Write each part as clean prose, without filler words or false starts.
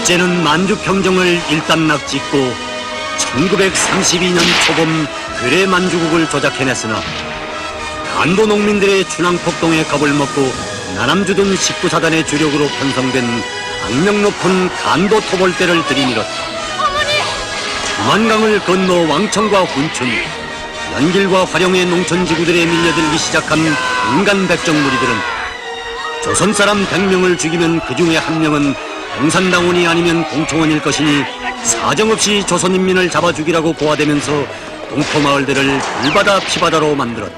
일제는 만주평정을 일단락 짓고 1932년 초봄 괴뢰 만주국을 조작해냈으나 간도 농민들의 춘왕폭동에 겁을 먹고 나남주둔 19사단의 주력으로 편성된 악명 높은 간도 토벌대를 들이밀었다. 조만강을 건너 왕청과 훈춘, 연길과 화령의 농촌지구들에 밀려들기 시작한 인간 백정 무리들은 조선 사람 100명을 죽이면 그 중에 한 명은 공산당원이 아니면 공초원일 것이니 사정없이 조선인민을 잡아 죽이라고 고하되면서 동포마을들을 불바다 피바다로 만들었다.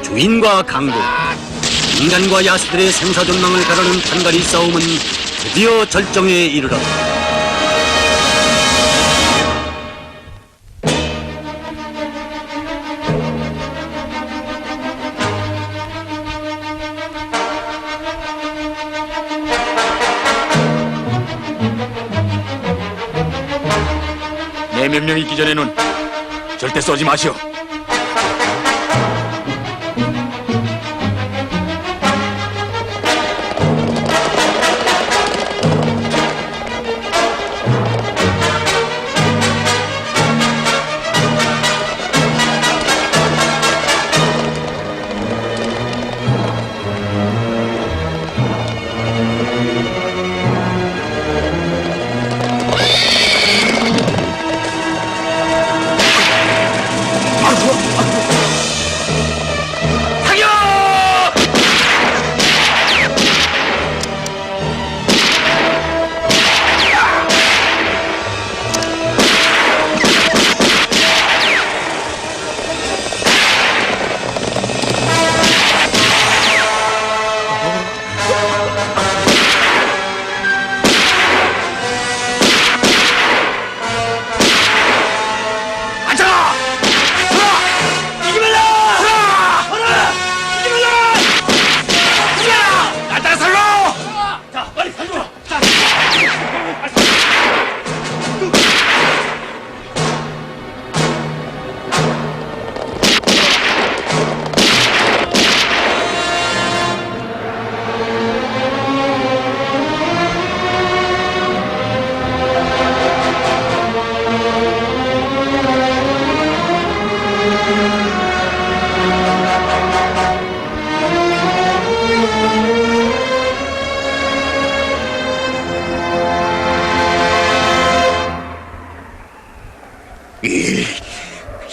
주인과 강도, 인간과 야수들의 생사존망을 가르는 판가리 싸움은 드디어 절정에 이르렀다. 내 명령 있기 전에는 절대 쏘지 마시오.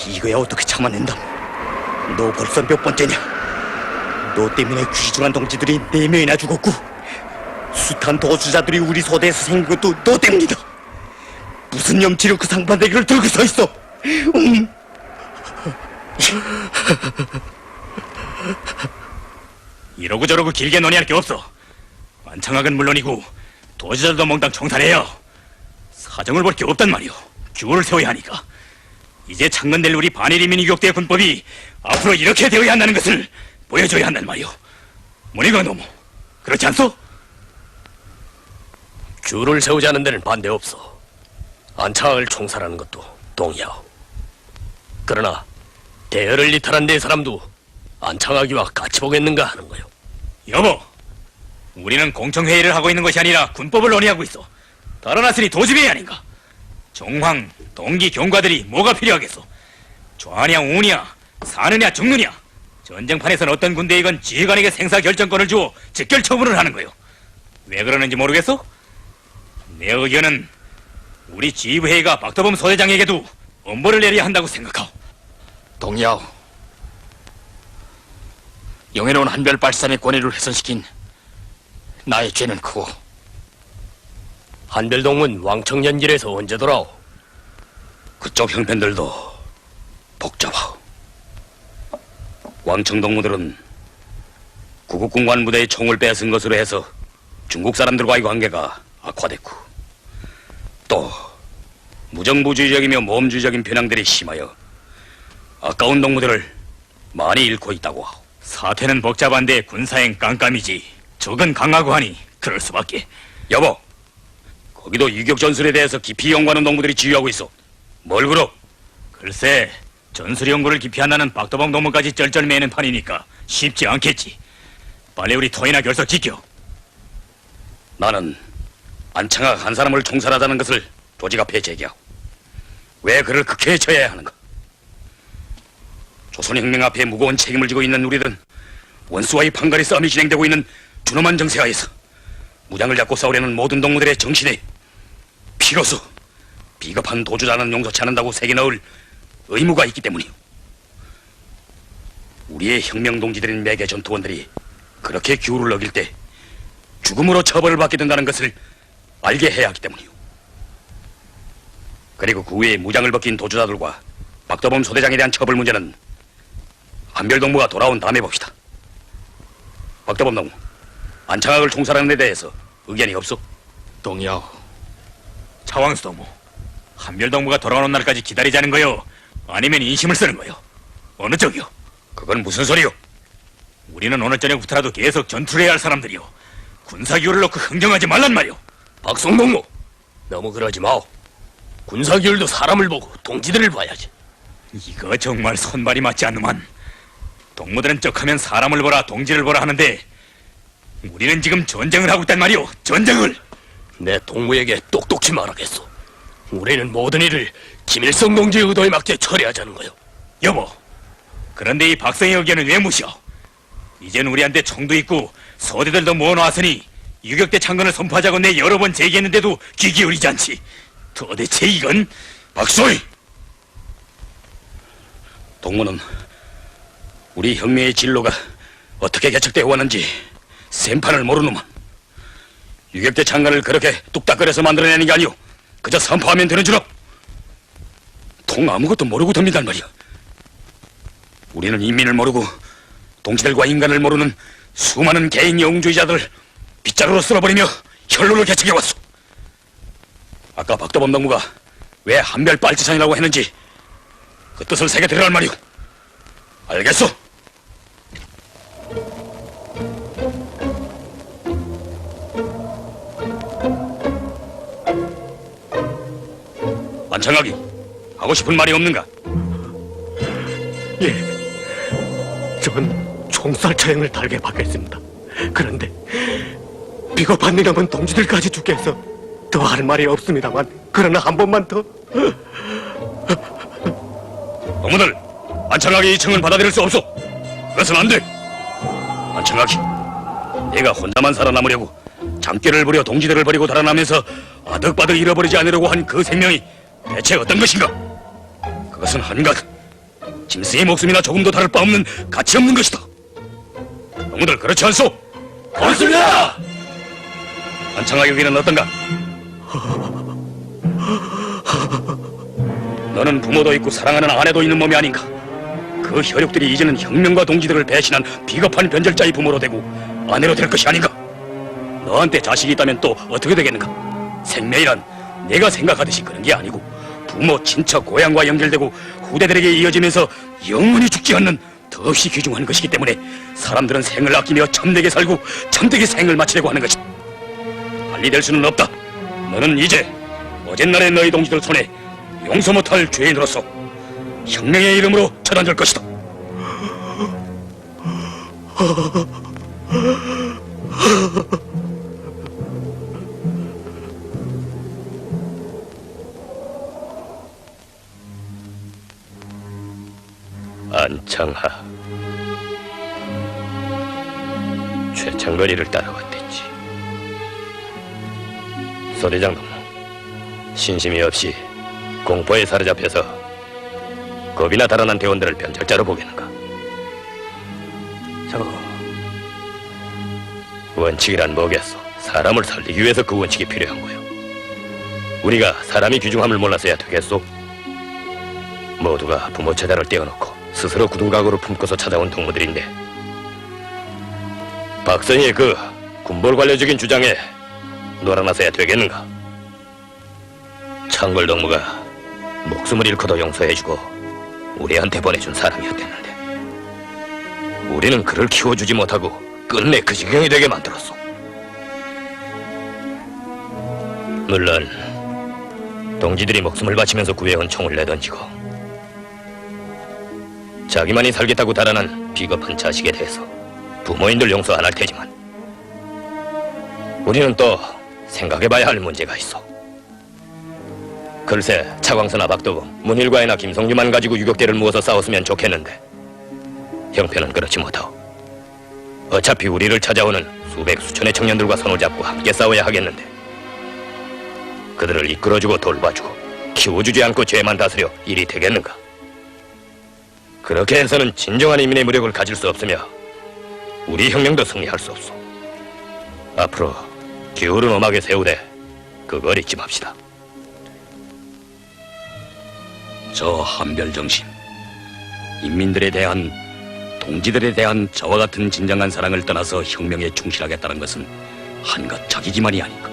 이거야 어떻게 참아낸다. 너 벌써 몇 번째냐? 너 때문에 귀중한 동지들이 4명이나 죽었고 숱한 도주자들이 우리 소대에서 생긴 것도 너 때문이다. 무슨 염치로 그 상반대기를 들고 서 있어? 이러고 저러고 길게 논의할 게 없어. 완창학은 물론이고 도주자들도 몽땅 청산해요. 사정을 볼 게 없단 말이오. 규를 세워야 하니까. 이제 창건될 우리 반일인민 유격대의 군법이 앞으로 이렇게 되어야 한다는 것을 보여줘야 한단 말이오. 문희광 노무, 그렇지 않소? 규를 세우자는 데는 반대 없어. 안창학을 총살하는 것도 동의하오. 그러나 대열을 이탈한 네 사람도 안창학이와 같이 보겠는가 하는 거요. 여보, 우리는 공청회의를 하고 있는 것이 아니라 군법을 논의하고 있어. 달아났으니 도주배이 아닌가? 정황, 동기, 경과들이 뭐가 필요하겠어? 좌냐 우냐, 사느냐 죽느냐, 전쟁판에선 어떤 군대이건 지휘관에게 생사결정권을 주어 직결처분을 하는 거요. 왜 그러는지 모르겠어? 내 의견은 우리 지휘부회의가 박도범 소대장에게도 엄벌을 내려야 한다고 생각하오. 동의하오. 영예로운 한별발산의 권위를 훼손시킨 나의 죄는 크고 한별동문 왕청연길에서 언제 돌아오? 그쪽 형편들도 복잡하오. 왕청동무들은 구국군관 부대의 총을 빼앗은 것으로 해서 중국 사람들과의 관계가 악화됐고, 또 무정부주의적이며 모험주의적인 편향들이 심하여 아까운 동무들을 많이 잃고 있다고 하오. 사태는 복잡한데 군사행 깜깜이지 적은 강하고 하니 그럴 수밖에. 여보, 거기도 유격 전술에 대해서 깊이 연구하는 동무들이 지휘하고 있어. 뭘 그러? 글쎄, 전술 연구를 깊이 한다는 박도봉 동무까지 쩔쩔매는 판이니까 쉽지 않겠지. 빨리 우리 토이나 결석 지켜. 나는 안창학 한 사람을 총살하자는 것을 조직 앞에 제기하고 왜 그를 극해에 처해야 하는가? 조선혁명 앞에 무거운 책임을 지고 있는 우리들은 원수와의 판가리 싸움이 진행되고 있는 준엄한 정세하에서 무장을 잡고 싸우려는 모든 동무들의 정신에 비로소 비겁한 도주자는 용서치 않는다고 새겨 넣을 의무가 있기 때문이오. 우리의 혁명 동지들인 매개 전투원들이 그렇게 규율을 어길 때 죽음으로 처벌을 받게 된다는 것을 알게 해야 하기 때문이오. 그리고 그 외에 무장을 벗긴 도주자들과 박도범 소대장에 대한 처벌 문제는 한별동무가 돌아온 다음에 봅시다. 박도범 동무, 안창학을 총살하는 데 대해서 의견이 없소? 동야오, 차왕수 동무, 한별동무가 돌아오는 날까지 기다리자는 거요? 아니면 인심을 쓰는 거요? 어느 쪽이요? 그건 무슨 소리요? 우리는 오늘 저녁부터라도 계속 전투를 해야 할 사람들이요. 군사기율을 놓고 흥정하지 말란 말이오. 박성동무, 너무 그러지 마오. 군사기율도 사람을 보고 동지들을 봐야지. 이거 정말 손발이 맞지 않는만. 동무들은 쩍하면 사람을 보라 동지를 보라 하는데 우리는 지금 전쟁을 하고 있단 말이오. 전쟁을. 내 동무에게 똑똑히 말하겠소. 우리는 모든 일을 김일성 동지의 의도에 맞게 처리하자는 거요. 여보, 그런데 이 박성의 의견은 왜 무시오? 이젠 우리한테 총도 있고 소대들도 모아놓았으니 유격대 창건을 선포하자고 내 여러 번 제기했는데도 귀 기울이지 않지. 도대체 이건... 박소희! 동무는 우리 혁명의 진로가 어떻게 개척되어 왔는지 생판을 모르는만 유격대 창건을 그렇게 뚝딱거려서 만들어내는 게 아니오. 그저 선포하면 되는 줄 알아. 통 아무것도 모르고 덤빈단 말이야. 우리는 인민을 모르고 동지들과 인간을 모르는 수많은 개인 영웅주의자들 빗자루로 쓸어버리며 혈로를 개척해왔소. 아까 박도범 동무가 왜 한별 빨치산이라고 했는지 그 뜻을 새겨 들으란 말이오. 알겠소? 안창학이 하고 싶은 말이 없는가? 예, 전 총살 처형을 달게 받겠습니다. 그런데 비겁한 이놈은 동지들까지 죽게 해서 더 할 말이 없습니다만, 그러나 한 번만 더. 동무들, 안창학이 이 청은 받아들일 수 없소. 그것은 안 돼. 안창학이 내가 혼자만 살아남으려고 잠결을 부려 동지들을 버리고 달아나면서 아득바득 잃어버리지 않으려고 한 그 생명이 대체 어떤 것인가? 그것은 한갓 짐승의 목숨이나 조금도 다를 바 없는 가치 없는 것이다. 동무들 그렇지 않소? 그렇습니다. 안창학의 의견은 어떤가? 너는 부모도 있고 사랑하는 아내도 있는 몸이 아닌가? 그 혈육들이 이제는 혁명과 동지들을 배신한 비겁한 변절자의 부모로 되고 아내로 될 것이 아닌가? 너한테 자식이 있다면 또 어떻게 되겠는가? 생명이란 내가 생각하듯이 그런 게 아니고 부모, 친척, 고향과 연결되고 후대들에게 이어지면서 영원히 죽지 않는 더없이 귀중한 것이기 때문에 사람들은 생을 아끼며 참되게 살고 참되게 생을 마치려고 하는 것이다. 달리 될 수는 없다. 너는 이제 어젯날의 너희 동지들 손에 용서 못할 죄인으로서 혁명의 이름으로 처단될 것이다. 안창하, 최창거리를 따라왔댔지. 소대장 동무, 신심이 없이 공포에 사로잡혀서 겁이나 달아난 대원들을 변절자로 보겠는가? 원칙이란 뭐겠소? 사람을 살리기 위해서 그 원칙이 필요한 거요. 우리가 사람이 귀중함을 몰라서야 되겠소? 모두가 부모 처자를 떼어놓고 스스로 굳은 각오를 품고서 찾아온 동무들인데 박선희의 그 군벌관료적인 주장에 놀아나서야 되겠는가? 창걸 동무가 목숨을 잃고도 용서해주고 우리한테 보내준 사람이었댔는데 우리는 그를 키워주지 못하고 끝내 그 지경이 되게 만들었소. 물론 동지들이 목숨을 바치면서 구해온 총을 내던지고 자기만이 살겠다고 달아난 비겁한 자식에 대해서 부모인들 용서 안 할 테지만 우리는 또 생각해봐야 할 문제가 있어. 글쎄, 차광서나 박도범, 문일과이나 김성주만 가지고 유격대를 모아서 싸웠으면 좋겠는데 형편은 그렇지 못하오. 어차피 우리를 찾아오는 수백 수천의 청년들과 손을 잡고 함께 싸워야 하겠는데 그들을 이끌어주고 돌봐주고 키워주지 않고 죄만 다스려 일이 되겠는가? 그렇게 해서는 진정한 인민의 무력을 가질 수 없으며 우리 혁명도 승리할 수 없소. 앞으로 기울은 엄하게 세우되 그걸 잊지 맙시다. 저 한별정신, 인민들에 대한, 동지들에 대한 저와 같은 진정한 사랑을 떠나서 혁명에 충실하겠다는 것은 한낱 자기기만이 아닌가.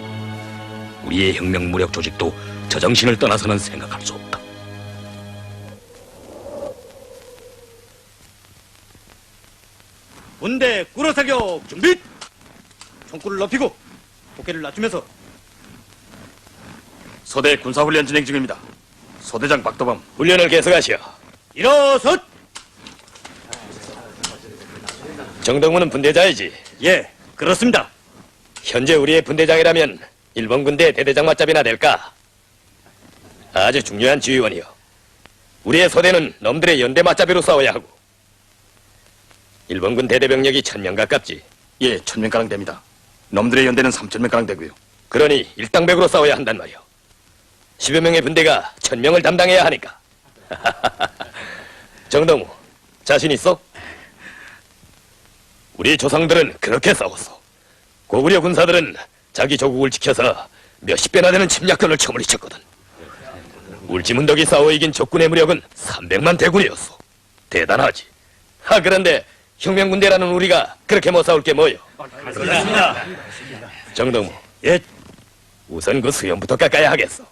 우리의 혁명 무력 조직도 저 정신을 떠나서는 생각할 수 없다. 군대 꾸러 사격 준비! 총구를 높이고 어깨를 낮추면서. 서대 군사훈련 진행 중입니다. 소대장 박도범. 훈련을 계속하시오. 일어서! 정동훈은 분대자이지. 예, 그렇습니다. 현재 우리의 분대장이라면 일본 군대 대대장 맞잡이나 될까? 아주 중요한 지휘원이요. 우리의 소대는 놈들의 연대 맞잡이로 싸워야 하고 일본군 대대병력이 1000명 가깝지. 예, 1000명가량 됩니다. 놈들의 연대는 3000명가량 되고요. 그러니 일당백으로 싸워야 한단 말이오. 10여 명의 분대가 1000명을 담당해야 하니까. 정동우, 자신 있어? 우리 조상들은 그렇게 싸웠어. 고구려 군사들은 자기 조국을 지켜서 몇십 배나 되는 침략권을 쳐물리쳤거든. 울지문덕이 싸워 이긴 적군의 무력은 300만 대군이었어. 대단하지. 그런데 혁명군대라는 우리가 그렇게 못 싸울 게 뭐요? 그렇습니다. 정동무, 예, 우선 그 수염부터 깎아야 하겠어.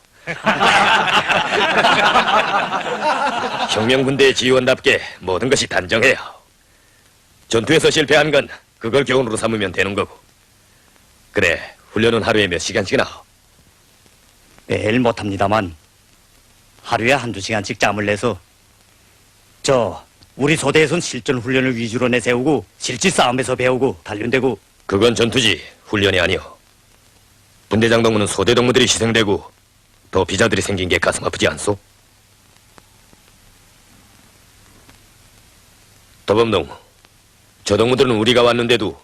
혁명군대의 지휘원답게 모든 것이 단정해야 하오. 전투에서 실패한 건 그걸 교훈으로 삼으면 되는 거고. 그래, 훈련은 하루에 몇 시간씩이나 하오? 매일 못합니다만 하루에 한두 시간씩 짬을 내서 우리 소대에선 실전 훈련을 위주로 내세우고 실지 싸움에서 배우고 단련되고. 그건 전투지 훈련이 아니오. 분대장 동무는 소대 동무들이 희생되고 더 비자들이 생긴 게 가슴 아프지 않소? 도범동무, 저 동무들은 우리가 왔는데도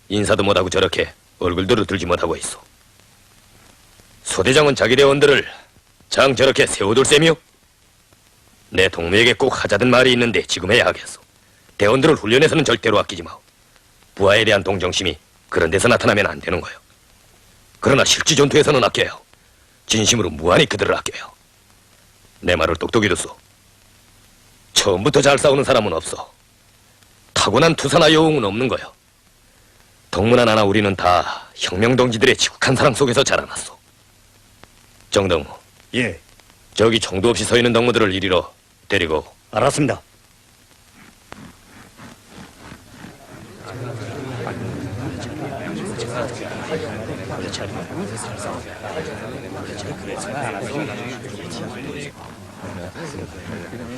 인사도 못하고 저렇게 얼굴들을 들지 못하고 있어. 소대장은 자기 대원들을 장 저렇게 세워둘 셈이요? 내 동무에게 꼭 하자던 말이 있는데 지금 해야 하겠어. 대원들을 훈련해서는 절대로 아끼지 마오. 부하에 대한 동정심이 그런 데서 나타나면 안 되는 거요. 그러나 실지 전투에서는 아껴요. 진심으로 무한히 그들을 아껴요. 내 말을 똑똑히 듣소. 처음부터 잘 싸우는 사람은 없어. 타고난 투사나 여웅은 없는 거요. 동무나 나나 우리는 다 혁명동지들의 지국한 사랑 속에서 자라났어. 정동무, 예, 저기 총도 없이 서 있는 동무들을 이리로 데리고. 알았습니다.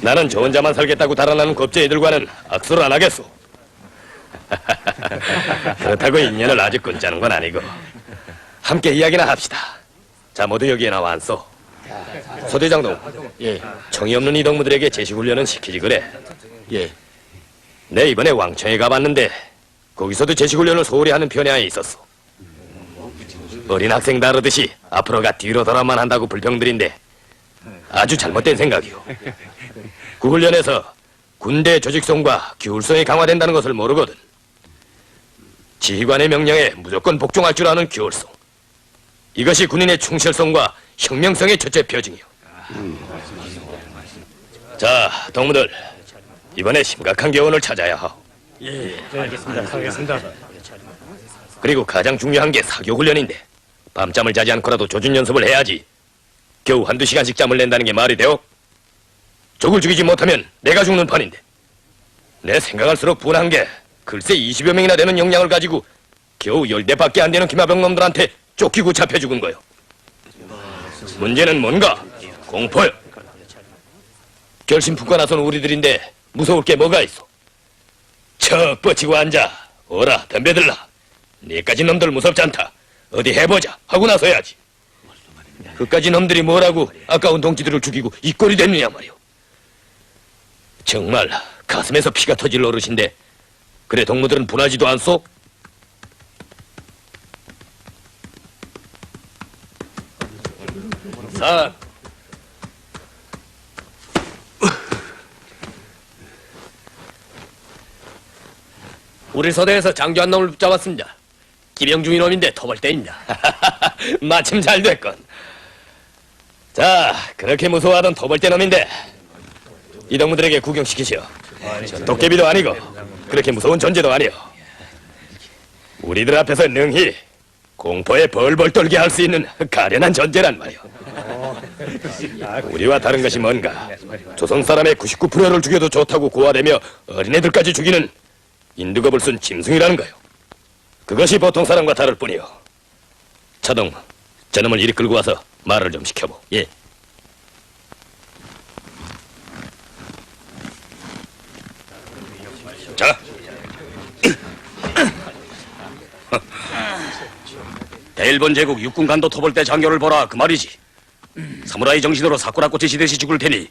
나는 저 혼자만 살겠다고 달아나는 겁쟁이들과는 악수를 안 하겠소. 그렇다고 인연을 아주 끊자는 건 아니고 함께 이야기나 합시다. 자, 모두 여기에 나와 앉소. 소대장동, 예, 정이 없는 이 동무들에게 제식훈련은 시키지 그래. 예. 내 이번에 왕청에 가봤는데 거기서도 제식훈련을 소홀히 하는 편이 있었어. 어린 학생 다루듯이 앞으로가 뒤로 돌아만 한다고 불평들인데 아주 잘못된 생각이오. 그 훈련에서 군대 조직성과 기울성이 강화된다는 것을 모르거든. 지휘관의 명령에 무조건 복종할 줄 아는 기울성. 이것이 군인의 충실성과 혁명성의 첫째 표징이오. 자, 동무들, 이번에 심각한 교훈을 찾아야 하오. 알겠습니다. 그리고 가장 중요한 게 사교훈련인데 밤잠을 자지 않고라도 조준 연습을 해야지. 겨우 한두 시간씩 잠을 낸다는 게 말이 돼요? 적을 죽이지 못하면 내가 죽는 판인데. 내 생각할수록 분한 게 글쎄 20여 명이나 되는 역량을 가지고 겨우 10대밖에 안 되는 기마병 놈들한테 쫓기고 잡혀 죽은 거요. 문제는 뭔가? 공포요. 결심 품고 나선 우리들인데 무서울 게 뭐가 있어? 척 뻗치고 앉아. 어라 덤벼들라. 네까지 놈들 무섭지 않다. 어디 해보자 하고 나서야지. 그까지 놈들이 뭐라고 아까운 동지들을 죽이고 이 꼴이 됐느냐 말이오. 정말 가슴에서 피가 터질 노릇인데 그래 동무들은 분하지도 않소? 사 우리 서대에서 장교 한 놈을 붙잡았습니다. 기병중 이놈인데 터벌대입니다. 마침 잘 됐건. 자, 그렇게 무서워하던 터벌대 놈인데 이 동무들에게 구경시키시오. 도깨비도 아니고 그렇게 무서운 존재도 아니오. 우리들 앞에서 능히 공포에 벌벌 떨게 할 수 있는 가련한 존재란 말이오. 우리와 다른 것이 뭔가 조선 사람의 99%를 죽여도 좋다고 고화되며 어린애들까지 죽이는 인두겁을 쓴 짐승이라는 거요. 그것이 보통 사람과 다를 뿐이요. 차동, 저놈을 이리 끌고 와서 말을 좀 시켜보. 예. 자, 대일본 제국 육군 간도 토벌대 장교를 보라 그 말이지. 사무라이 정신으로 사쿠라꽃이 지듯이 죽을 테니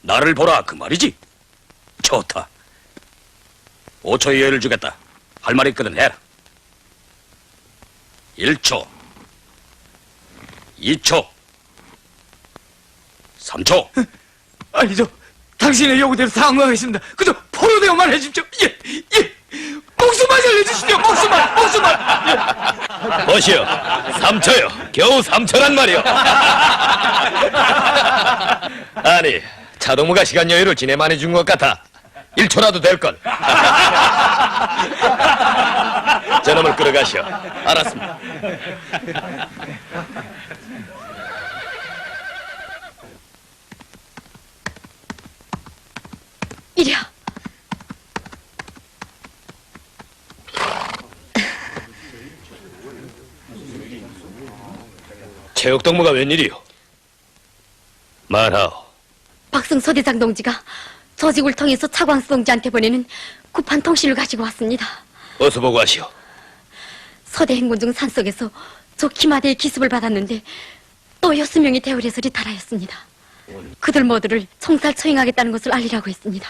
나를 보라 그 말이지. 좋다. 5초의 여유를 주겠다. 할 말 있거든 해라. 1초, 2초, 3초. 아니 당신의 요구대로 상응하겠습니다. 그저 포로대오만 해주십시오. 예. 목숨만 살려주십시오. 목숨만. 보시오. 3초요. 겨우 3초란 말이오. 아니, 차동무가 시간 여유를 지내 많이 준 것 같아. 1초라도 될걸. 저놈을 끌어가시오. 알았습니다. 이리야. 체육동무가 웬일이오? 말하오. 박승 서대장 동지가 조직을 통해서 차광수 동지한테 보내는 급한 통신을 가지고 왔습니다. 어서 보고 하시오. 서대 행군 중 산속에서 저 기마대의 기습을 받았는데 또 6명이 대우레설이 달하였습니다. 그들 모두를 총살 처형하겠다는 것을 알리라고 했습니다.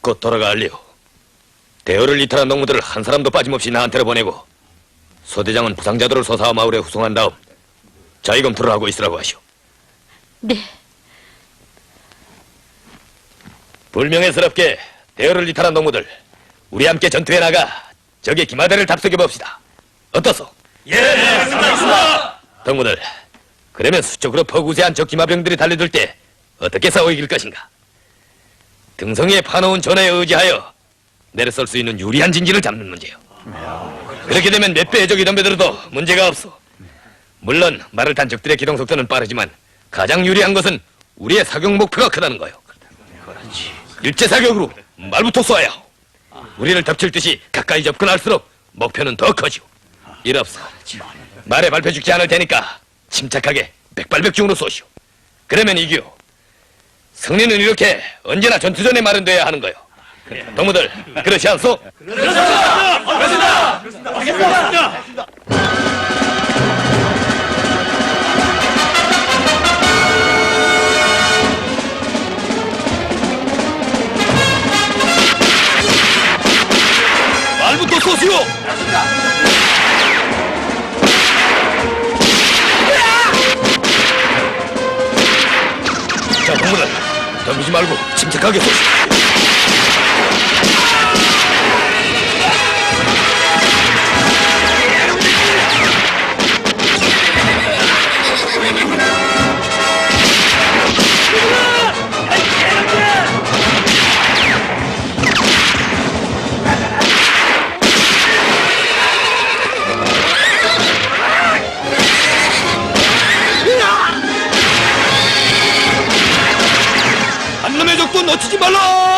곧 돌아가 알리오. 대열을 이탈한 농무들을 한 사람도 빠짐없이 나한테로 보내고 소대장은 부상자들을 소사와 마을에 후송한 다음 자의검토를 하고 있으라고 하시오. 네. 불명예스럽게 대열을 이탈한 농무들 우리 함께 전투에 나가 적의 기마대를 답석해 봅시다. 어떻소? 예, 알겠습니다. 동무들, 그러면 수적으로 퍼구세한 적 기마병들이 달려들 때 어떻게 싸워 이길 것인가? 등성이에 파놓은 전에 의지하여 내려설 수 있는 유리한 진지를 잡는 문제요. 그렇게 되면 몇 배의 적이 덤벼들어도 문제가 없어. 물론 말을 탄 적들의 기동 속도는 빠르지만 가장 유리한 것은 우리의 사격 목표가 크다는 거요. 일제 사격으로 말부터 쏘아야 하오. 우리를 덮칠 듯이 가까이 접근할수록 목표는 더 커지오. 일 없어. 말에 발표 죽지 않을 테니까 침착하게 백발백중으로 쏘시오. 그러면 이기오. 승리는 이렇게 언제나 전투전에 마련돼야 하는 거요. 동무들, 그렇지 않소? 말부터 쏘시오! 자, 동무들, 덤비지 말고 침착하게 쏘시오. 한 놈의 적도 놓치지 말라!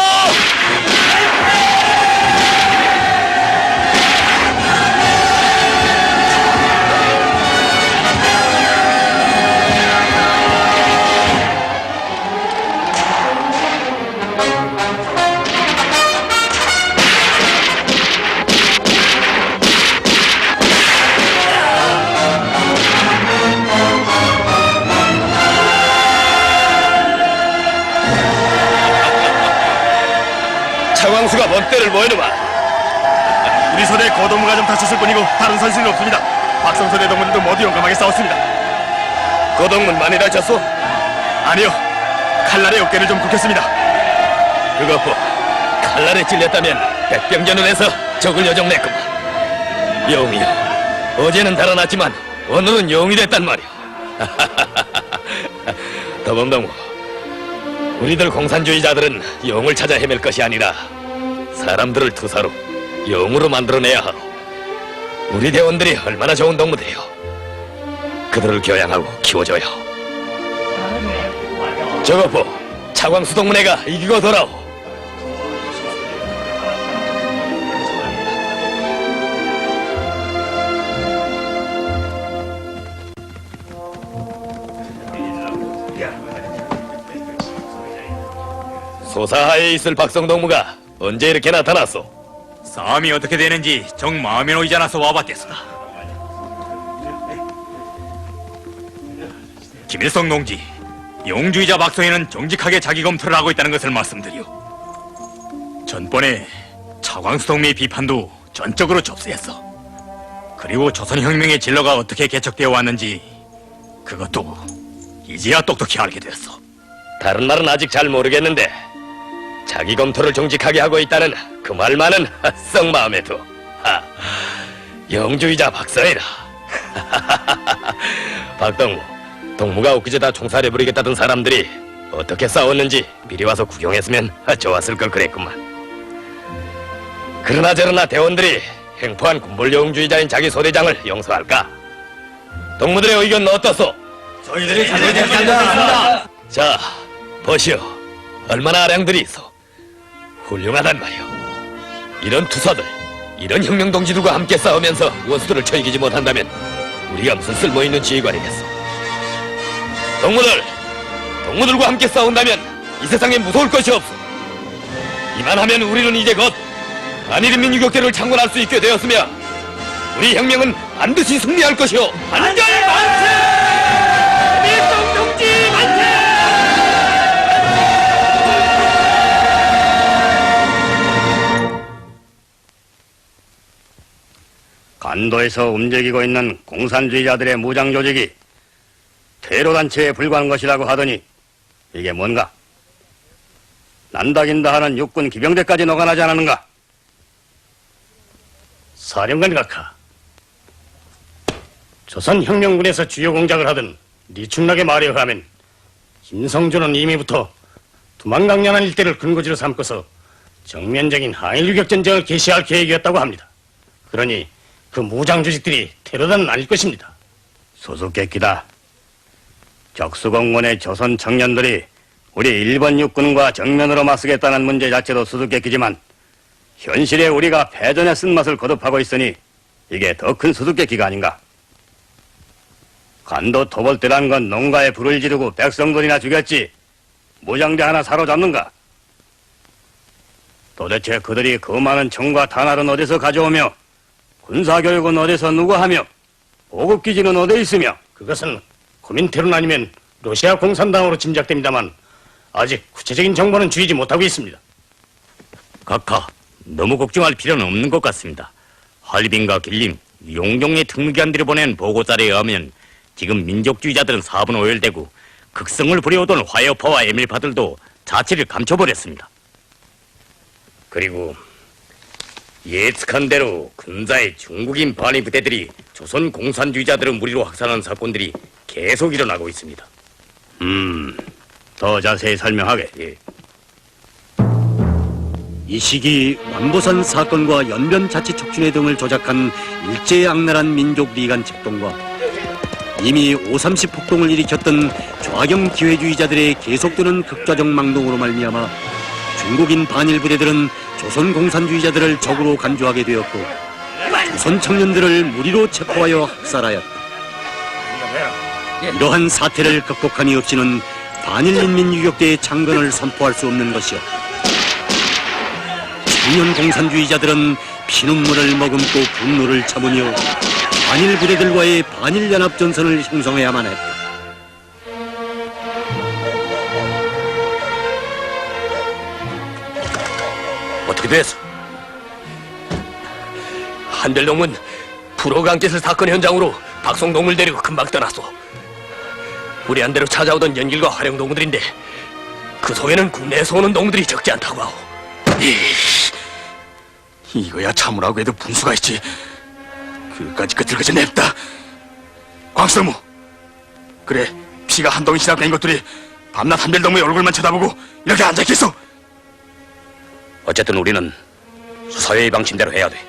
차광수가 법대를 모여놓아. 우리 소대 고동무가 좀 다쳤을 뿐이고 다른 선수는 없습니다. 박성소대 동무들도 모두 용감하게 싸웠습니다. 고동문 많이 다쳤어? 아니요, 칼날에 어깨를 좀 굽혔습니다. 그거 뭐 칼날에 찔렸다면 백병전을 해서 적을 여정냈구만. 영이요, 어제는 달아났지만 오늘은 영이 됐단 말이야. 더범동무, 우리들 공산주의자들은 영을 찾아 헤맬 것이 아니라 사람들을 투사로 영으로 만들어내야 하로. 우리 대원들이 얼마나 좋은 동무들이요. 그들을 교양하고 키워줘야 하오. 저거 보, 차광수 동문회가 이기고 돌아오. 소사하에 있을 박성동무가 언제 이렇게 나타났소? 싸움이 어떻게 되는지 정 마음에 놓이지 않아서 와봤겠으나. 김일성 동지, 영주의자 박성희는 정직하게 자기 검토를 하고 있다는 것을 말씀드려. 전번에 차광수 동무의 비판도 전적으로 접수했어. 그리고 조선혁명의 진로가 어떻게 개척되어 왔는지 그것도 이제야 똑똑히 알게 됐어. 다른 말은 아직 잘 모르겠는데 자기 검토를 정직하게 하고 있다는 그 말만은 썩 마음에 둬. 영주의자 박성희라. 박동무, 동무가 엊그제다 총살해 버리겠다던 사람들이 어떻게 싸웠는지 미리 와서 구경했으면 좋았을 걸 그랬구만. 그러나 저러나 대원들이 행포한 군벌 영주의자인 자기 소대장을 용서할까? 동무들의 의견은 어떻소? 저희들이 잘못했습니다. 자, 보시오. 얼마나 아량들이 있어. 훌륭하단 말이오. 이런 투사들, 이런 혁명동지들과 함께 싸우면서 원수들을 처이기지 못한다면 우리가 무슨 쓸모있는 지휘관이겠어. 동무들과 함께 싸운다면 이 세상에 무서울 것이 없어. 이만하면 우리는 이제 곧 한일인민 유격대를 창건할 수 있게 되었으며 우리 혁명은 반드시 승리할 것이오. 반절 만세! 일동 동지 만세! 간도에서 움직이고 있는 공산주의자들의 무장 조직이 테러단체에 불과한 것이라고 하더니 이게 뭔가? 난다긴다 하는 육군 기병대까지 녹아나지 않았는가? 사령관 각하, 조선혁명군에서 주요 공작을 하던 리춘락의 말에 의하면 김성조는 이미부터 두만강연한 일대를 근거지로 삼고서 정면적인 한일유격전쟁을 개시할 계획이었다고 합니다. 그러니 그 무장 조직들이 테러단은 아닐 것입니다. 수수께끼다. 적수공군의 조선 청년들이 우리 일본 육군과 정면으로 맞서겠다는 문제 자체도 수수께끼지만 현실에 우리가 패전의 쓴맛을 거듭하고 있으니 이게 더 큰 수수께끼가 아닌가. 간도 토벌대란 건 농가에 불을 지르고 백성들이나 죽였지 무장대 하나 사로잡는가? 도대체 그들이 그 많은 총과 탄알은 어디서 가져오며 군사교육은 어디서 누가 하며 보급기지는 어디 있으며? 그것은 코민테론 아니면 러시아 공산당으로 짐작됩니다만 아직 구체적인 정보는 주이지 못하고 있습니다. 각하, 너무 걱정할 필요는 없는 것 같습니다. 할빈과 길림, 용종의 특무기관들이 보낸 보고자료에 의하면 지금 민족주의자들은 4분 오열되고 극성을 부려오던 화여파와 에밀파들도 자취를 감춰버렸습니다. 그리고 예측한 대로 근자의 중국인 반위 부대들이 조선 공산주의자들을 무리로 확산한 사건들이 계속 일어나고 있습니다. 더 자세히 설명하게. 예. 이 시기 완보산 사건과 연변자치촉진회 등을 조작한 일제의 악랄한 민족 리간 책동과 이미 5.30 폭동을 일으켰던 좌경 기회주의자들의 계속되는 극좌적 망동으로 말미암아 중국인 반일 부대들은 조선 공산주의자들을 적으로 간주하게 되었고 조선 청년들을 무리로 체포하여 학살하였다. 이러한 사태를 극복함이 없이는 반일인민유격대의 창건을 선포할 수 없는 것이었다. 청년 공산주의자들은 피눈물을 머금고 분노를 참으며 반일 부대들과의 반일연합전선을 형성해야만 했다. 어떻게 됐어? 한별동문 불호가 안깼을 사건 현장으로 박송동물 데리고 금방 떠났어. 우리 안대로 찾아오던 연길과 활용 동무들인데 그 속에는 국내에서 오는 동무들이 적지 않다고 하오. 이거야 참으라고 해도 분수가 있지. 그까지 끄틀거지 냅다. 광수동무. 그래, 피가 한 덩이씩 된 것들이 밤낮 한별동무의 얼굴만 쳐다보고 이렇게 앉아있겠어. 어쨌든 우리는 수사회의 방침대로 해야 돼.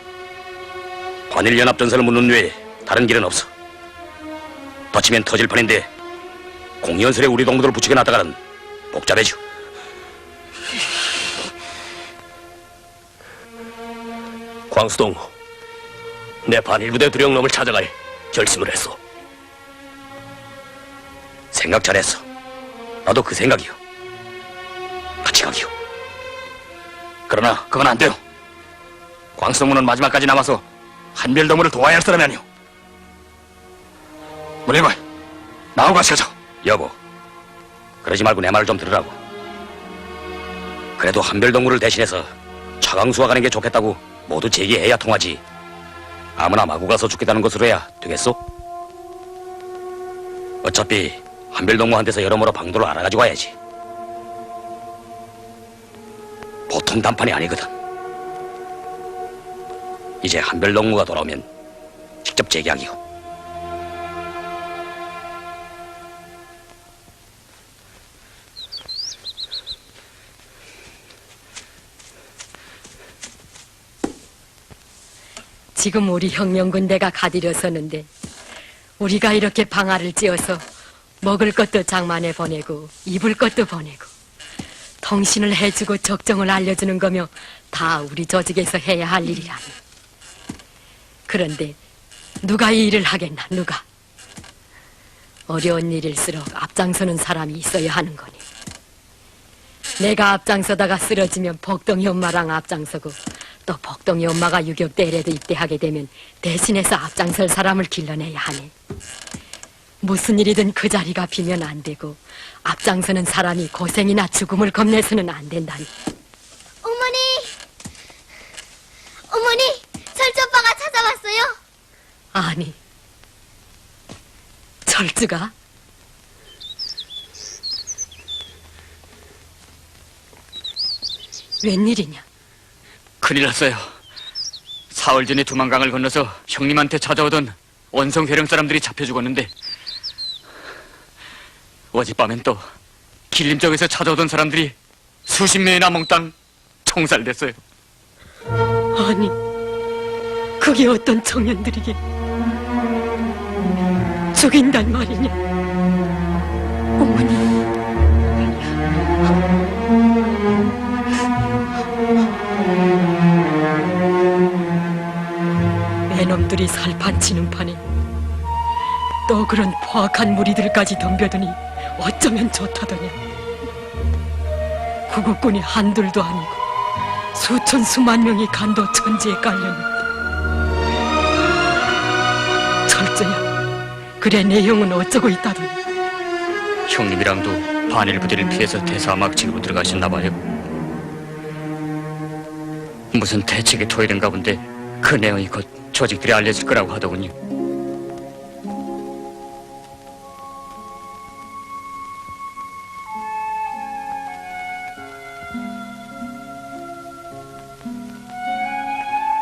관일연합전선을 묻는 외에 다른 길은 없어. 터치면 터질 판인데 공연설에 우리 동무들을 붙이게 놨다가는 복잡해져. 광수동무, 내 반일부대 두령놈을 찾아갈 결심을 했어. 생각 잘했어. 나도 그 생각이요. 같이 가기요. 그러나 그건 안 돼요. 광수동무는 마지막까지 남아서 한별동무를 도와야 할 사람이 아니오. 문일관, 나하고 같이 가자. 여보, 그러지 말고 내 말을 좀 들으라고. 그래도 한별동무를 대신해서 차강수와 가는 게 좋겠다고 모두 제기해야 통하지. 아무나 마구 가서 죽겠다는 것으로 해야 되겠소? 어차피 한별동무한테서 여러모로 방도를 알아가지고 와야지. 보통 단판이 아니거든. 이제 한별동무가 돌아오면 직접 제기하기요. 지금 우리 혁명군대가 가디려서는데 우리가 이렇게 방아를 찧어서 먹을 것도 장만해 보내고 입을 것도 보내고 통신을 해주고 적정을 알려주는 거며 다 우리 조직에서 해야 할 일이라니. 그런데 누가 이 일을 하겠나, 누가? 어려운 일일수록 앞장서는 사람이 있어야 하는 거니. 내가 앞장서다가 쓰러지면 복동이 엄마랑 앞장서고 또 복동이 엄마가 유격대회에도 입대하게 되면 대신해서 앞장설 사람을 길러내야 하네. 무슨 일이든 그 자리가 비면 안 되고 앞장서는 사람이 고생이나 죽음을 겁내서는 안 된다니. 어머니! 어머니! 철주 오빠가 찾아왔어요? 아니, 철주가? 웬일이냐? 큰일 났어요. 사흘 전에 두만강을 건너서 형님한테 찾아오던 원성 회령 사람들이 잡혀 죽었는데 어젯밤엔 또 길림 쪽에서 찾아오던 사람들이 수십 명이나 몽땅 총살됐어요. 아니, 그게 어떤 청년들이게 죽인단 말이냐? 어머니. 애놈들이 살판 치는 판에 또 그런 포악한 무리들까지 덤벼드니 어쩌면 좋다더냐. 구국군이 한둘도 아니고 수천 수만 명이 간도 천지에 깔렸는데. 철저야, 그래 내 형은 어쩌고 있다더니. 형님이랑도 반일 부대를 피해서 대사막 지으로 들어가셨나 봐요. 무슨 대책의 토일인가 본데 그 내용이 곧 조직들이 알려질 거라고 하더군요.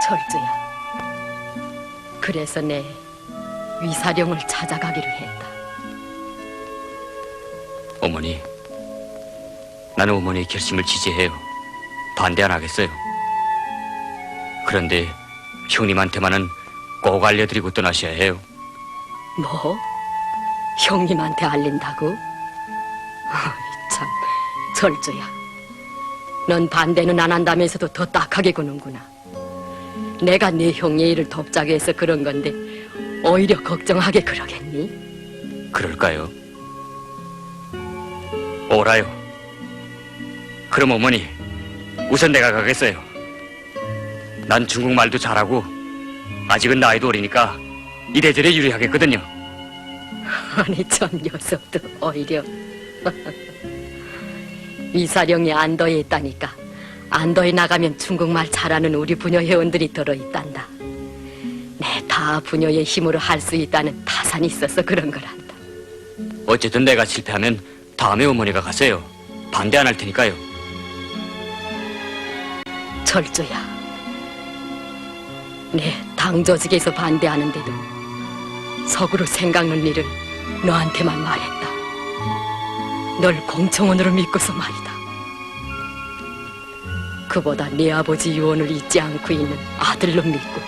철주야, 그래서 내 위사령을 찾아가기로 했다. 어머니, 나는 어머니의 결심을 지지해요. 반대 안 하겠어요. 그런데 형님한테만은 꼭 알려드리고 떠나셔야 해요. 뭐? 형님한테 알린다고? 어이, 참, 철주야. 넌 반대는 안 한다면서도 더 딱하게 구는구나. 내가 네 형의 일을 돕자고 해서 그런 건데 오히려 걱정하게 그러겠니? 그럴까요? 오라요. 그럼 어머니, 우선 내가 가겠어요. 난 중국말도 잘하고 아직은 나이도 어리니까 이래저래 유리하겠거든요. 아니 참 녀석도 오히려. 위사령이 안도에 있다니까 안도에 나가면 중국말 잘하는 우리 부녀 회원들이 들어있단다. 내 다 부녀의 힘으로 할 수 있다는 타산이 있어서 그런 거란다. 어쨌든 내가 실패하면 다음에 어머니가 가세요. 반대 안 할 테니까요. 철조야, 내 당조직에서 반대하는데도 석으로 생각는 일을 너한테만 말했다. 널 공청원으로 믿고서 말이다. 그보다 네 아버지 유언을 잊지 않고 있는 아들로 믿고,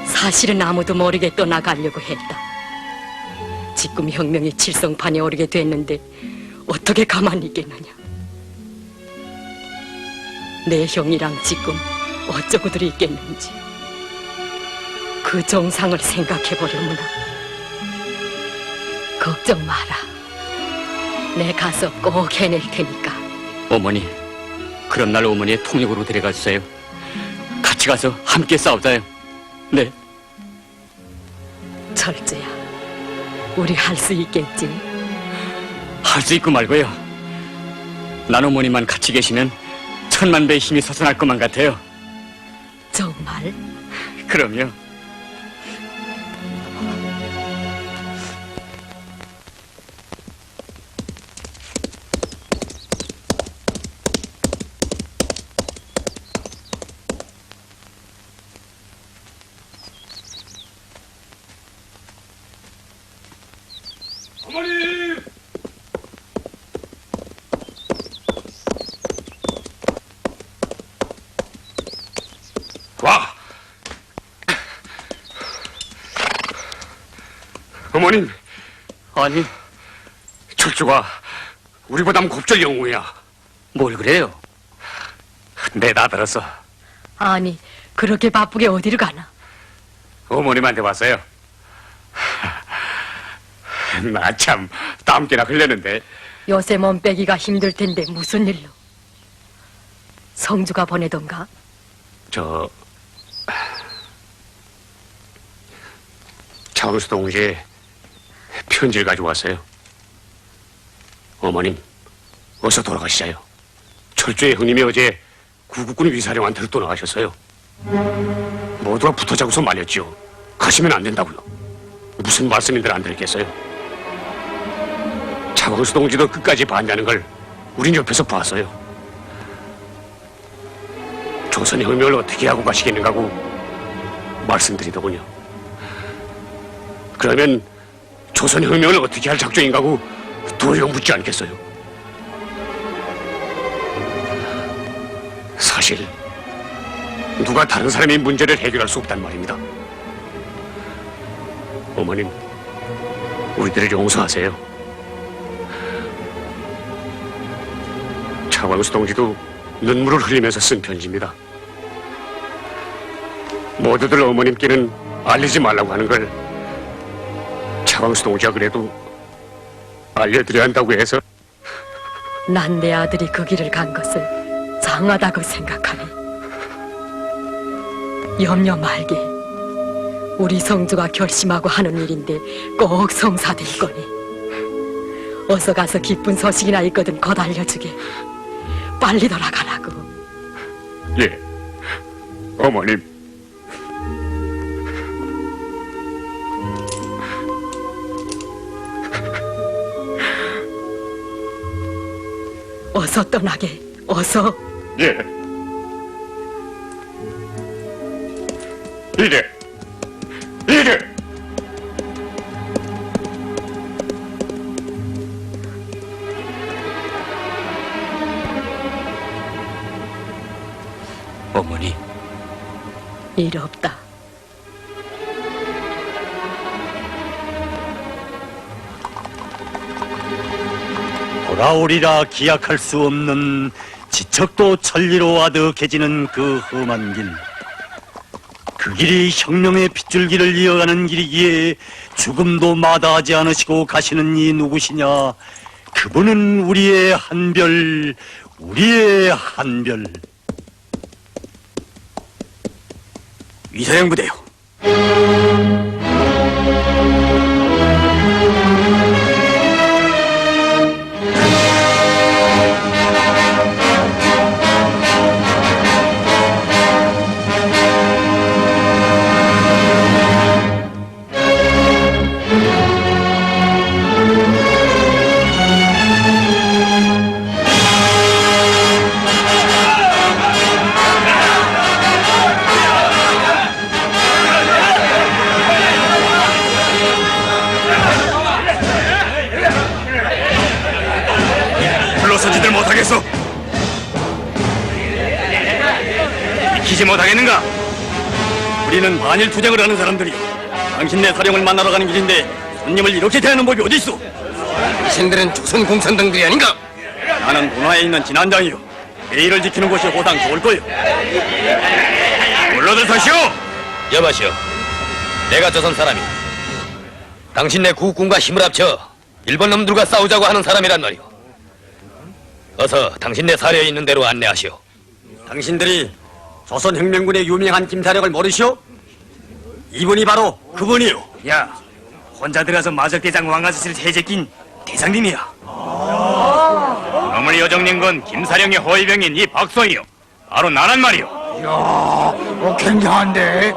사실은 아무도 모르게 떠나가려고 했다. 지금 혁명이 칠성판에 오르게 됐는데 어떻게 가만히 있겠느냐. 내 형이랑 지금 어쩌고들 있겠는지 그 정상을 생각해보려무나. 걱정 마라. 내 가서 꼭 해낼 테니까. 어머니, 그럼 날 어머니의 통역으로 데려가 주세요. 같이 가서 함께 싸우자요. 네. 철주야, 우리 할 수 있겠지? 할 수 있고 말고요. 난 어머니만 같이 계시면 천만 배의 힘이 솟아날 것만 같아요. 정말? 그럼요. 어머니! 와! 어머님, 아니, 철주가 우리보단 곱절 영웅이야. 뭘 그래요? 내 다 들었어. 아니, 그렇게 바쁘게 어디를 가나? 어머님한테 왔어요. 나 참 땀깨나 흘렸는데. 요새 몸 빼기가 힘들 텐데 무슨 일로? 성주가 보내던가? 차은수 동지에 편지를 가지고 왔어요. 어머님, 어서 돌아가시자요. 철주의 형님이 어제 구국군 위사령한테로 떠나가셨어요. 모두가 붙어자고서 말렸지요. 가시면 안 된다고요. 무슨 말씀인들 안 들겠어요. 차광수 동지도 끝까지 반대하는 걸 우린 옆에서 봤어요. 조선혁명을 어떻게 하고 가시겠는가고 말씀드리더군요. 그러면 조선혁명을 어떻게 할 작정인가고 도리어 묻지 않겠어요. 사실 누가 다른 사람의 문제를 해결할 수 없단 말입니다. 어머님, 우리들을 용서하세요. 차광수 동지도 눈물을 흘리면서 쓴 편지입니다. 모두들 어머님께는 알리지 말라고 하는 걸 차광수 동지가 그래도 알려드려야 한다고 해서. 난 내 아들이 그 길을 간 것을 장하다고 생각하니. 염려 말게. 우리 성주가 결심하고 하는 일인데 꼭 성사될 거니. 어서 가서 기쁜 소식이나 있거든 곧 알려주게. 빨리 돌아가라고. 예, 어머님. 어서 떠나게. 어서. 예. 이래. 어머니, 일 없다. 돌아오리라 기약할 수 없는 지척도 천리로 아득해지는 그 험한 길. 그 길이 혁명의 핏줄기를 이어가는 길이기에 죽음도 마다하지 않으시고 가시는 이 누구시냐? 그분은 우리의 한별, 우리의 한별. 위사령 부대요. 지키지 못하겠는가? 우리는 반일 투쟁을 하는 사람들이요. 당신네 사령을 만나러 가는 길인데 손님을 이렇게 대하는 법이 어디 있어? 당신들은 조선 공산당들이 아닌가? 나는 문화에 있는 진안장이요. 예의를 지키는 것이 호당 좋을 거요. 물러들 서시오! 여보시오, 내가 조선 사람이 당신네 국군과 힘을 합쳐 일본 놈들과 싸우자고 하는 사람이란 말이오. 어서 당신네 사려에 있는 대로 안내하시오. 당신들이 조선혁명군의 유명한 김사령을 모르시오? 이분이 바로 그분이요. 야, 혼자 들어가서 마적대장 왕아저씨를 해제낀 대장님이야. 어머니 여정님 건 김사령의 호위병인 이 박성이요. 바로 나란 말이요. 굉장한데.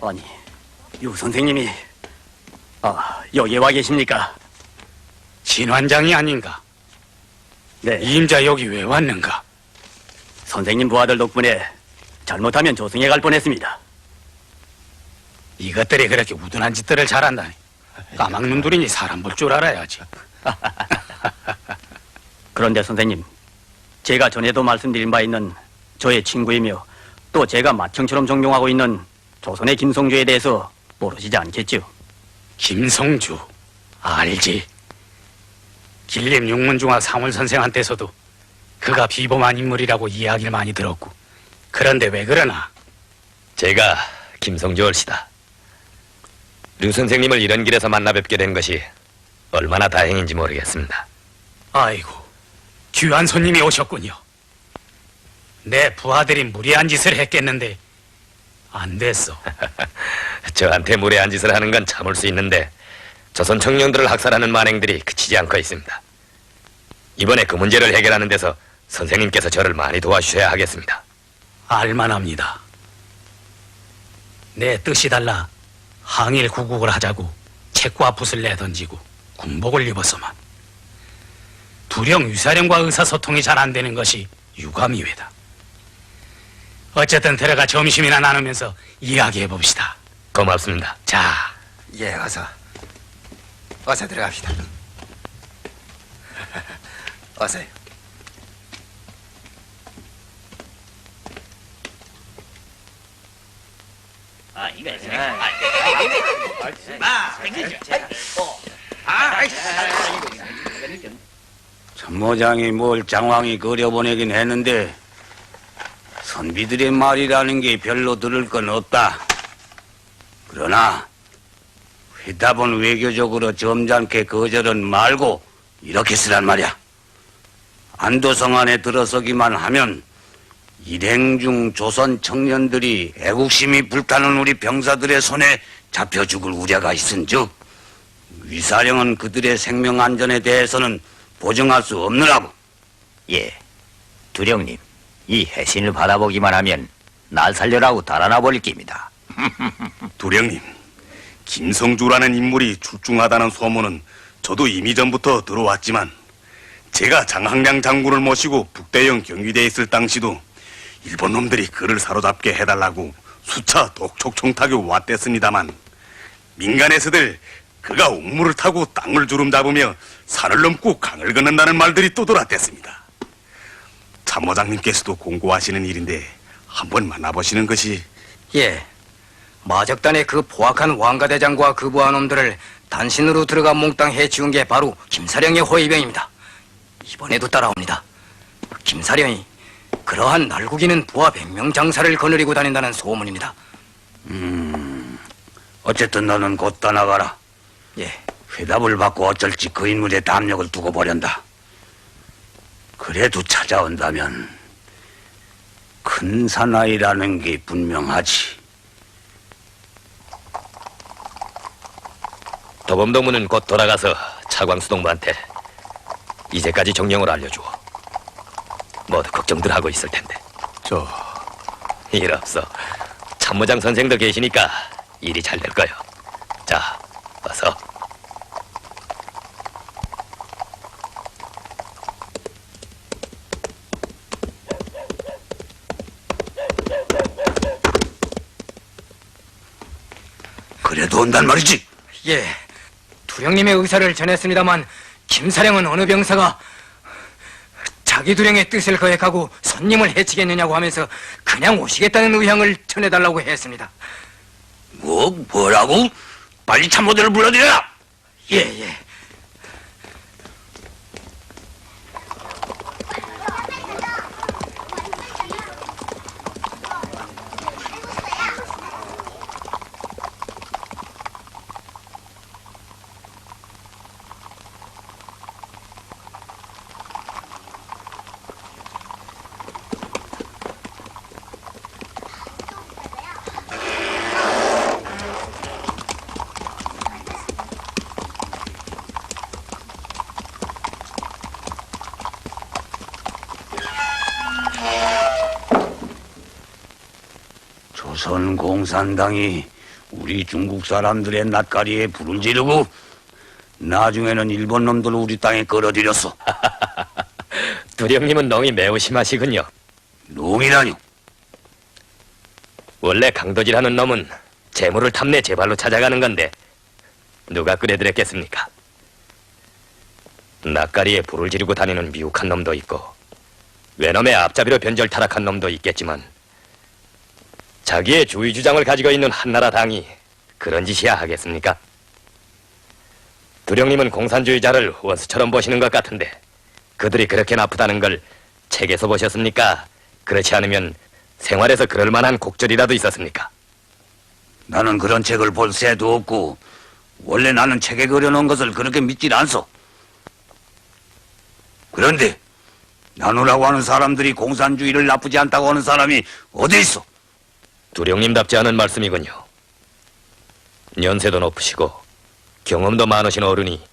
아니, 유 선생님이 여기에 와 계십니까? 진환장이 아닌가? 네. 이임자 여기 왜 왔는가? 선생님 부하들 덕분에 잘못하면 조승에 갈 뻔했습니다. 이것들이 그렇게 우둔한 짓들을 잘한다니. 까막눈들이니 사람 볼 줄 알아야지. 그런데 선생님, 제가 전에도 말씀드린 바 있는 저의 친구이며 또 제가 맏형처럼 존경하고 있는 조선의 김성주에 대해서 모르시지 않겠죠? 김성주 알지. 길림 육문중학 사물 선생한테서도 그가 비범한 인물이라고 이야기를 많이 들었고. 그런데 왜 그러나? 제가 김성주 얼씨다. 류 선생님을 이런 길에서 만나 뵙게 된 것이 얼마나 다행인지 모르겠습니다. 아이고, 귀한 손님이 오셨군요. 내 부하들이 무리한 짓을 했겠는데 안 됐어. 저한테 무례한 짓을 하는 건 참을 수 있는데 조선 청년들을 학살하는 만행들이 그치지 않고 있습니다. 이번에 그 문제를 해결하는 데서 선생님께서 저를 많이 도와주셔야 하겠습니다. 알만합니다. 내 뜻이 달라 항일 구국을 하자고 책과 붓을 내던지고 군복을 입어서만 두령 유사령과 의사소통이 잘 안 되는 것이 유감이외다. 어쨌든 들어가 점심이나 나누면서 이야기해 봅시다. 고맙습니다. 자, 예, 어서 들어갑시다. 어서요. 참모장이 뭘 장황히 그려보내긴 했는데 선비들의 말이라는 게 별로 들을 건 없다. 그러나 회답은 외교적으로 점잖게 거절은 말고 이렇게 쓰란 말이야. 안도성 안에 들어서기만 하면 일행 중 조선 청년들이 애국심이 불타는 우리 병사들의 손에 잡혀 죽을 우려가 있은즉 위사령은 그들의 생명 안전에 대해서는 보증할 수 없느라고. 예, 두령님, 이 해신을 받아보기만 하면 날 살려라고 달아나 버릴 깁니다. 두령님, 김성주라는 인물이 출중하다는 소문은 저도 이미 전부터 들어왔지만 제가 장항량 장군을 모시고 북대영 경위대에 있을 당시도 일본 놈들이 그를 사로잡게 해달라고 수차 독촉청타교 왔댔습니다만 민간에서들 그가 옥물을 타고 땅을 주름잡으며 산을 넘고 강을 건넌다는 말들이 또 돌아댔습니다. 참모장님께서도 공고하시는 일인데 한번 만나보시는 것이. 예, 마적단의 그 포악한 왕가대장과 그 부하놈들을 단신으로 들어가 몽땅 해치운 게 바로 김사령의 호위병입니다. 이번에도 따라옵니다. 김사령이 그러한 날국이는 부하 100명 장사를 거느리고 다닌다는 소문입니다. 어쨌든 너는 곧 떠나가라. 예. 회답을 받고 어쩔지 그 인물의 담력을 두고 보련다. 그래도 찾아온다면 큰 사나이라는 게 분명하지. 도범동무는 곧 돌아가서 차광수동무한테 이제까지 정령을 알려주어. 모두 걱정들 하고 있을 텐데. 일 없어. 참모장 선생도 계시니까 일이 잘 될 거요. 자, 어서. 그래도 온단 말이지. 예, 두령님의 의사를 전했습니다만 김사령은 어느 병사가 자기 두령의 뜻을 거역하고 손님을 해치겠느냐고 하면서 그냥 오시겠다는 의향을 전해달라고 했습니다. 뭐라고? 빨리 참모들을 불러들여라! 예. 조선공산당이 우리 중국 사람들의 낯가리에 불을 지르고 나중에는 일본 놈들을 우리 땅에 끌어들였어. 두령님은 놈이 매우 심하시군요. 놈이라뇨? 원래 강도질하는 놈은 재물을 탐내 제 발로 찾아가는 건데 누가 끌어들였겠습니까? 낯가리에 불을 지르고 다니는 미혹한 놈도 있고 외놈의 앞잡이로 변절 타락한 놈도 있겠지만 자기의 주의 주장을 가지고 있는 한나라 당이 그런 짓이야 하겠습니까? 두령님은 공산주의자를 원수처럼 보시는 것 같은데 그들이 그렇게 나쁘다는 걸 책에서 보셨습니까? 그렇지 않으면 생활에서 그럴 만한 곡절이라도 있었습니까? 나는 그런 책을 볼 새도 없고 원래 나는 책에 그려놓은 것을 그렇게 믿질 않소. 그런데 나누라고 하는 사람들이 공산주의를 나쁘지 않다고 하는 사람이 어디 있어? 두령님답지 않은 말씀이군요. 연세도 높으시고 경험도 많으신 어른이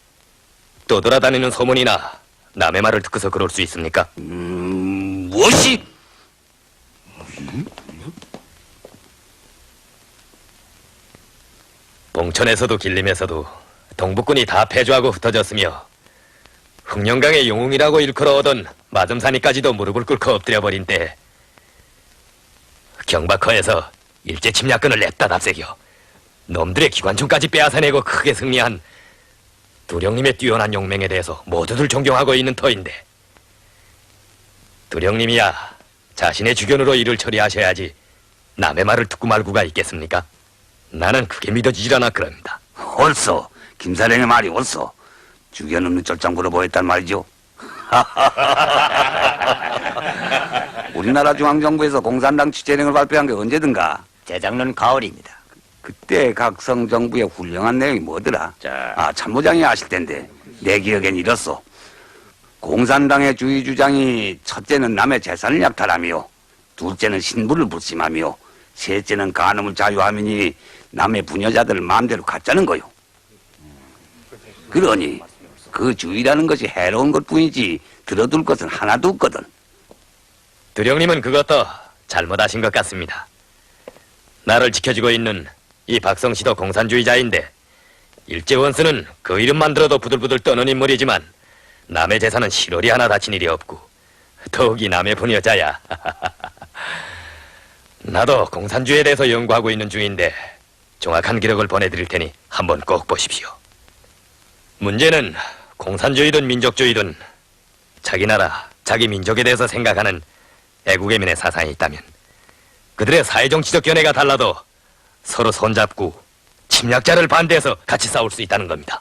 떠돌아다니는 소문이나 남의 말을 듣고서 그럴 수 있습니까? 무엇이? 봉천에서도 길림에서도 동북군이 다 패주하고 흩어졌으며 흑령강의 영웅이라고 일컬어오던 마점사니까지도 무릎을 꿇고 엎드려버린 때 경박허에서 일제 침략군을 냈다 답새겨 놈들의 기관총까지 빼앗아내고 크게 승리한 두령님의 뛰어난 용맹에 대해서 모두들 존경하고 있는 터인데 두령님이야 자신의 주견으로 일을 처리하셔야지 남의 말을 듣고 말고가 있겠습니까? 나는 그게 믿어지질 않아 그럽니다. 옳소. 김사령의 말이 옳소. 주견 없는 쫄짱부로 보였단 말이죠. 우리나라 중앙정부에서 공산당 취재령을 발표한 게 언제든가? 재작년 가을입니다. 그때 각성 정부의 훌륭한 내용이 뭐더라? 참모장이 아실 텐데 내 기억엔 이렇소. 공산당의 주의 주장이 첫째는 남의 재산을 약탈하며 둘째는 신부를 불심하며 셋째는 간음을 자유하느니 남의 부녀자들을 마음대로 갖자는 거요. 그러니 그 주의라는 것이 해로운 것뿐이지 들어둘 것은 하나도 없거든. 두령님은 그것도 잘못하신 것 같습니다. 나를 지켜주고 있는 이 박성씨도 공산주의자인데 일제원수는 그 이름만 들어도 부들부들 떠는 인물이지만 남의 재산은 실월이 하나 다친 일이 없고 더욱이 남의 부녀자야. 나도 공산주의에 대해서 연구하고 있는 중인데 정확한 기록을 보내드릴 테니 한번 꼭 보십시오. 문제는 공산주의든 민족주의든 자기 나라, 자기 민족에 대해서 생각하는 애국애민의 사상이 있다면 그들의 사회정치적 견해가 달라도 서로 손잡고 침략자를 반대해서 같이 싸울 수 있다는 겁니다.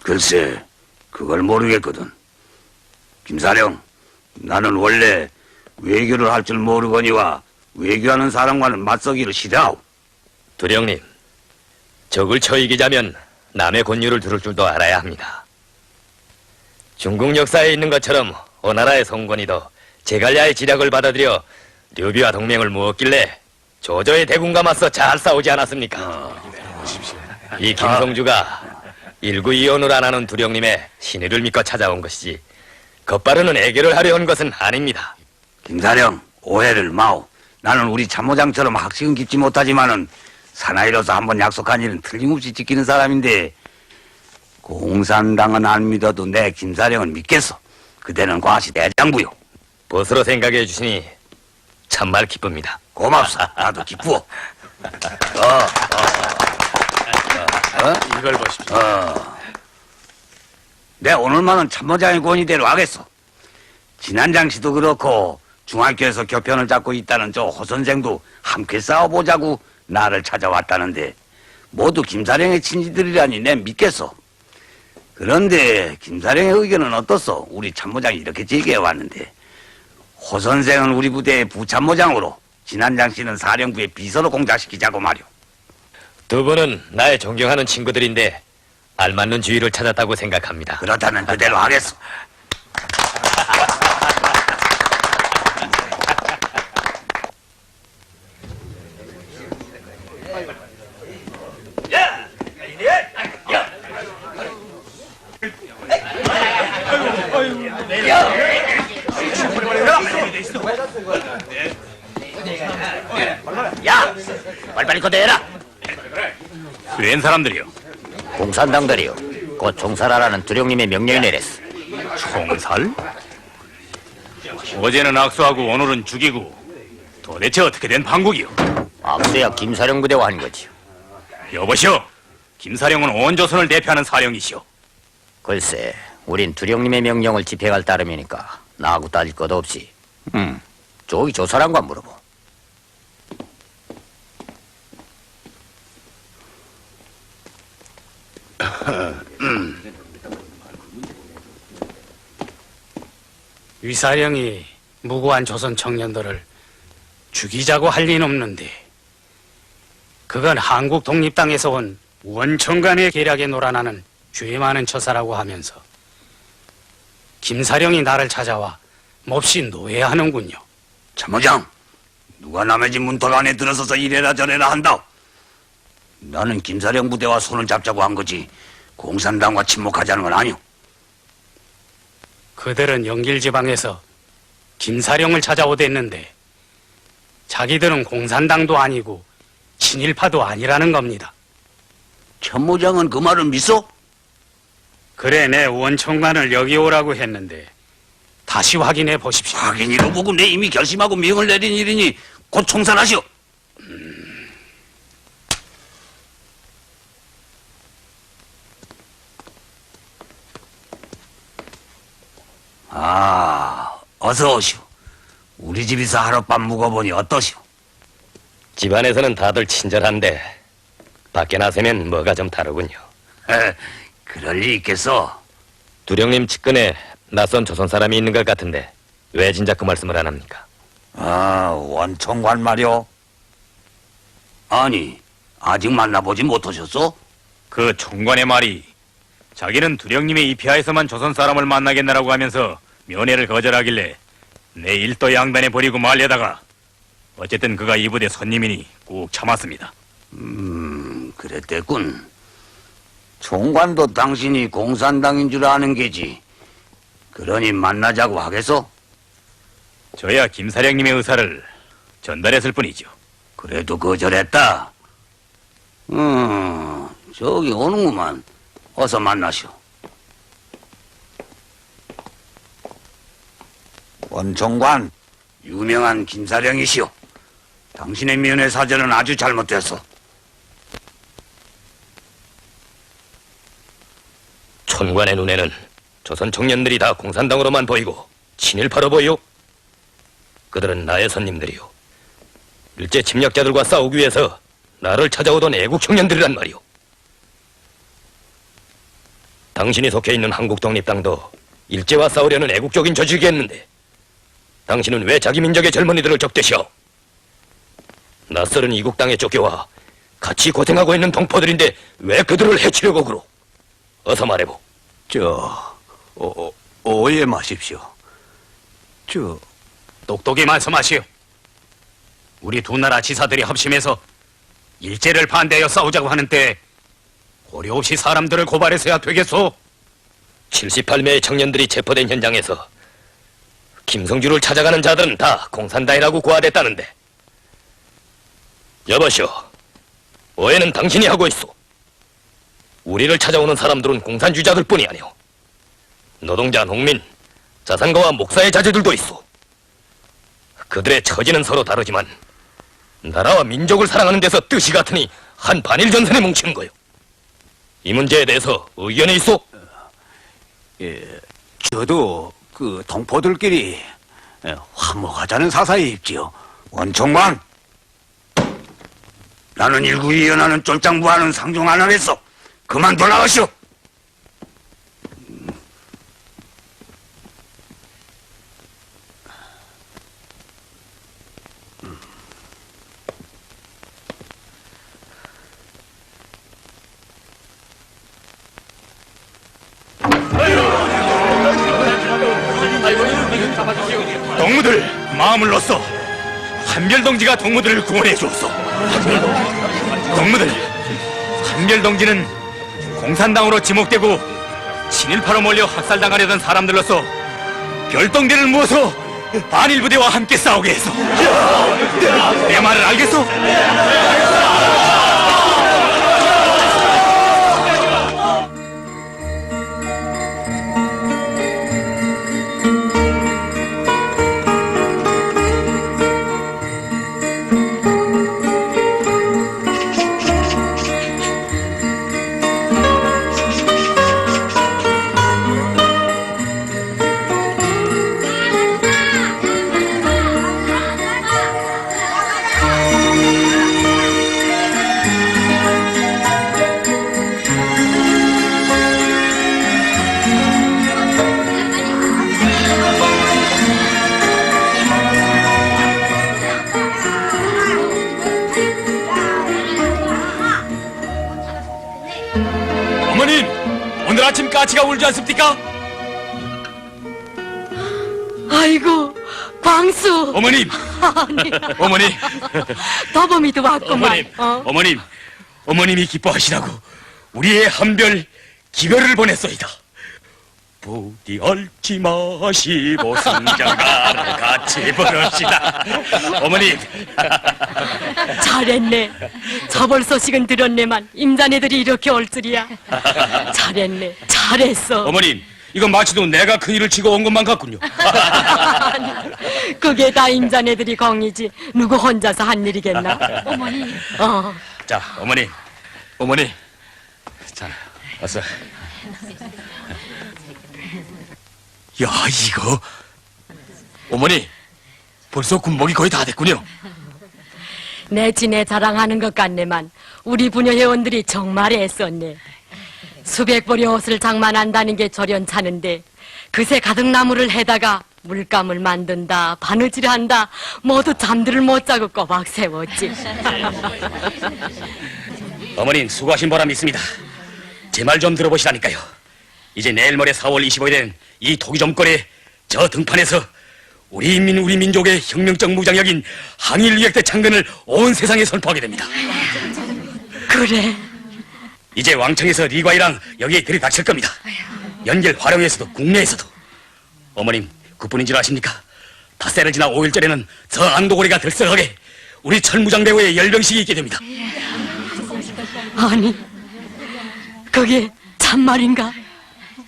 글쎄, 그걸 모르겠거든. 김사령, 나는 원래 외교를 할 줄 모르거니와 외교하는 사람과는 맞서기를 싫어하오. 두령님, 적을 쳐 이기자면 남의 권유를 들을 줄도 알아야 합니다. 중국 역사에 있는 것처럼 오나라의 송건이도 제갈야의 지략을 받아들여 류비와 동맹을 맺었길래 조조의 대군과 맞서 잘 싸우지 않았습니까? 이 김성주가 일구이혼을 안 하는 두령님의 신의를 믿고 찾아온 것이지 겉바르는 애교를 하려 한 것은 아닙니다. 김사령, 오해를 마오. 나는 우리 참모장처럼 학식은 깊지 못하지만은 사나이로서 한번 약속한 일은 틀림없이 지키는 사람인데 공산당은 안 믿어도 내 김사령은 믿겠어. 그대는 과시 대장부요. 보스로 생각해 주시니 참말 기쁩니다. 고맙소. 나도 기쁘어. 이걸 보십시오. 내 오늘만은 참모장의 권위대로 하겠어. 진한장 씨도 그렇고 중학교에서 교편을 잡고 있다는 저 호 선생도 함께 싸워보자고 나를 찾아왔다는데 모두 김사령의 친지들이라니 내 믿겠어. 그런데 김사령의 의견은 어떻소? 우리 참모장이 이렇게 제기해왔는데 호 선생은 우리 부대의 부참모장으로 진한장 씨는 사령부의 비서로 공작시키자고 말이오. 두 분은 나의 존경하는 친구들인데 알맞는 주의를 찾았다고 생각합니다. 그렇다면 그대로 하겠소. 야! 빨리빨리 거대해라! 웬 사람들이요? 공산당들이요. 곧 총살하라는 두령님의 명령을 내렸어. 총살? 어제는 악수하고 오늘은 죽이고 도대체 어떻게 된 판국이요? 앞서야 김사령 부대와 한 거지요. 여보시오, 김사령은 온 조선을 대표하는 사령이시오. 글쎄, 우린 두령님의 명령을 집행할 따름이니까 나하고 따질 것도 없이. 저기 저 사람과 물어보. 위사령이 무고한 조선 청년들을 죽이자고 할 리는 없는데 그건 한국 독립당에서 온 원총관의 계략에 놀아나는 죄 많은 처사라고 하면서 김사령이 나를 찾아와 몹시 노예하는군요. 참모장, 누가 남의 집 문턱 안에 들어서서 이래라 저래라 한다. 나는 김사령 부대와 손을 잡자고 한 거지 공산당과 친목하자는 건 아니오. 그들은 영길지방에서 김사령을 찾아오댔는데 자기들은 공산당도 아니고 친일파도 아니라는 겁니다. 참모장은 그 말을 믿어? 그래, 내 원총관을 여기 오라고 했는데 다시 확인해 보십시오. 확인이로 보고 내 이미 결심하고 명을 내린 일이니 곧 총살하시오. 어서 오시오. 우리 집에서 하룻밤 묵어보니 어떠시오? 집안에서는 다들 친절한데 밖에 나서면 뭐가 좀 다르군요. 그럴 리 있겠어. 두령님 측근에 낯선 조선 사람이 있는 것 같은데 왜 진작 그 말씀을 안 합니까? 원총관 말이오. 아니, 아직 만나보지 못하셨어? 그 총관의 말이 자기는 두령님의 입회하에서만 조선 사람을 만나겠나라고 하면서 면회를 거절하길래 내 일도 양단에 버리고 말려다가 어쨌든 그가 이 부대 손님이니 꾹 참았습니다. 그랬댔군. 총관도 당신이 공산당인 줄 아는 게지. 그러니 만나자고 하겠어? 저야 김사령님의 의사를 전달했을 뿐이죠. 그래도 거절했다. 저기 오는구만. 어서 만나시오. 원총관, 유명한 김사령이시오. 당신의 면회 사전은 아주 잘못됐어. 촌관의 눈에는 조선 청년들이 다 공산당으로만 보이고 친일파로 보여. 그들은 나의 손님들이요. 일제 침략자들과 싸우기 위해서 나를 찾아오던 애국 청년들이란 말이오. 당신이 속해 있는 한국독립당도 일제와 싸우려는 애국적인 조직이었는데 당신은 왜 자기 민족의 젊은이들을 적대시오? 낯설은 이국당에 쫓겨와 같이 고생하고 있는 동포들인데 왜 그들을 해치려고 그러? 어서 말해보. 오해 마십시오. 똑똑히 말씀하시오. 우리 두 나라 지사들이 합심해서 일제를 반대하여 싸우자고 하는 때 고려 없이 사람들을 고발해서야 되겠소? 78명의 청년들이 체포된 현장에서 김성주를 찾아가는 자들은 다 공산당이라고 고하됐다는데 여보시오, 오해는 당신이 하고 있소. 우리를 찾아오는 사람들은 공산주의자들 뿐이 아니오. 노동자, 농민, 자산가와 목사의 자제들도 있소. 그들의 처지는 서로 다르지만 나라와 민족을 사랑하는 데서 뜻이 같으니 한 반일 전선에 뭉치는 거요. 이 문제에 대해서 의견이 있어? 저도 그 동포들끼리 화목하자는 사사에 있지요. 원총관, 나는 일구이연하는 쫄장부하는 상종 안 하겠어. 그만 돌아가시오. 동무들 마음을 넣었어. 한별동지가 동무들을 구원해 주었어. 동무들, 한별동지는 공산당으로 지목되고 친일파로 몰려 학살당하려던 사람들로서 별동대를 모아서 반일부대와 함께 싸우게 해서 내 말을 알겠어? 어머님, 오늘 아침 까치가 울지 않습니까? 아이고, 광수. 어머님, 아니, 어머니, 더범이도 왔구만. 어머님, 어머님이 기뻐하시라고 우리의 한별 기별을 보냈소이다. 부디 얽지 마시고 승장가를 같이 부릅시다. 어머님, 잘했네. 저벌 소식은 들었네만 임자네들이 이렇게 올 줄이야. 잘했네. 잘했어. 어머님, 이건 마치도 내가 큰일을 치고 온 것만 같군요. 아니, 그게 다 임자네들이 공이지 누구 혼자서 한 일이겠나? 어머니. 자, 어머니, 자, 어서. 야, 이거 어머니, 벌써 군복이 거의 다 됐군요. 내 지네 자랑하는 것 같네만 우리 부녀 회원들이 정말 애썼네. 수백 벌의 옷을 장만한다는 게 조련차는데 그새 가득나무를 해다가 물감을 만든다, 바느질을 한다, 모두 잠들을 못 자고 꼬박 세웠지. 어머님 수고하신 보람이 있습니다. 제 말 좀 들어보시라니까요. 이제 내일 모레 4월 25일엔 이 토기점권에 저 등판에서 우리 인민 우리 민족의 혁명적 무장력인 항일유격대 창건을 온 세상에 선포하게 됩니다. 그래. 이제 왕청에서 리과이랑 여기에 들이닥칠 겁니다. 연결 활용에서도 국내에서도. 어머님 그뿐인 줄 아십니까? 닷새를 지나 5일절에는 저 안도고리가 들썩하게 우리 철무장 배우의 열병식이 있게 됩니다. 아니, 그게 참말인가?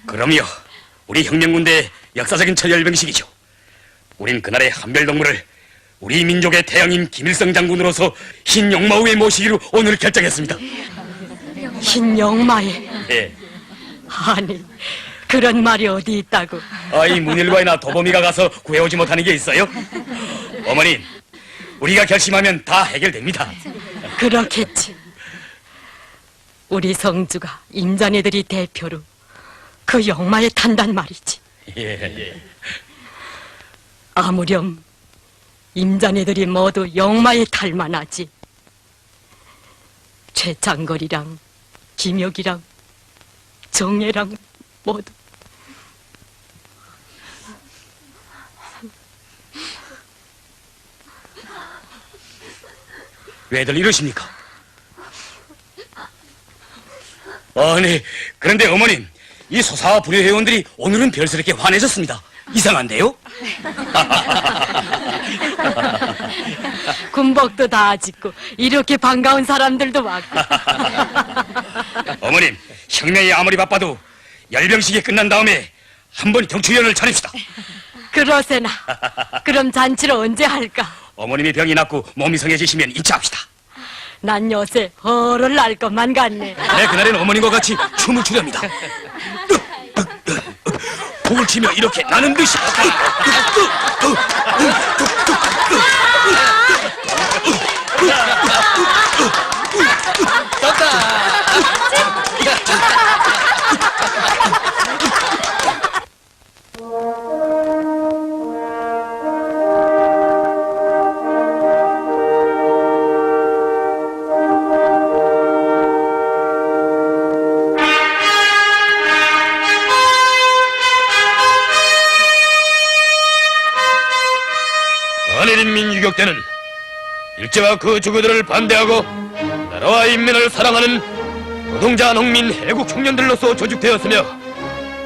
그럼요. 우리 혁명군대의 역사적인 첫 열병식이죠. 우린 그날의 한별동무를 우리 민족의 태양인 김일성 장군으로서 흰 용마우에 모시기로 오늘 결정했습니다. 흰 용마에? 예. 아니, 그런 말이 어디 있다고. 아이 문일과이나 도범이가 가서 구해오지 못하는 게 있어요? 어머님, 우리가 결심하면 다 해결됩니다. 그렇겠지. 우리 성주가 임자네들이 대표로 그 용마에 탄단 말이지. 예. 아무렴 임자네들이 모두 용마에 탈 만하지. 최창걸이랑 김혁이랑 정예랑 모두. 왜들 이러십니까? 아니, 그런데 어머님, 이 소사와 불효 회원들이 오늘은 별스럽게 화내셨습니다. 이상한데요? 군복도 다 짓고 이렇게 반가운 사람들도 많고. 어머님, 혁명이 아무리 바빠도 열병식이 끝난 다음에 한번 경추위원을 차립시다. 그러세나. 그럼 잔치를 언제 할까? 어머님이 병이 낫고 몸이 성해지시면 인차합시다. 난 요새 허를 날 것만 같네. 내 그날엔 어머님과 같이 춤을 추렵니다. 곡을 치며 이렇게 나는 듯이. 한일인민 유격대는 일제와 그 주구들을 반대하고 나라와 인민을 사랑하는 노동자, 농민, 애국 청년들로서 조직되었으며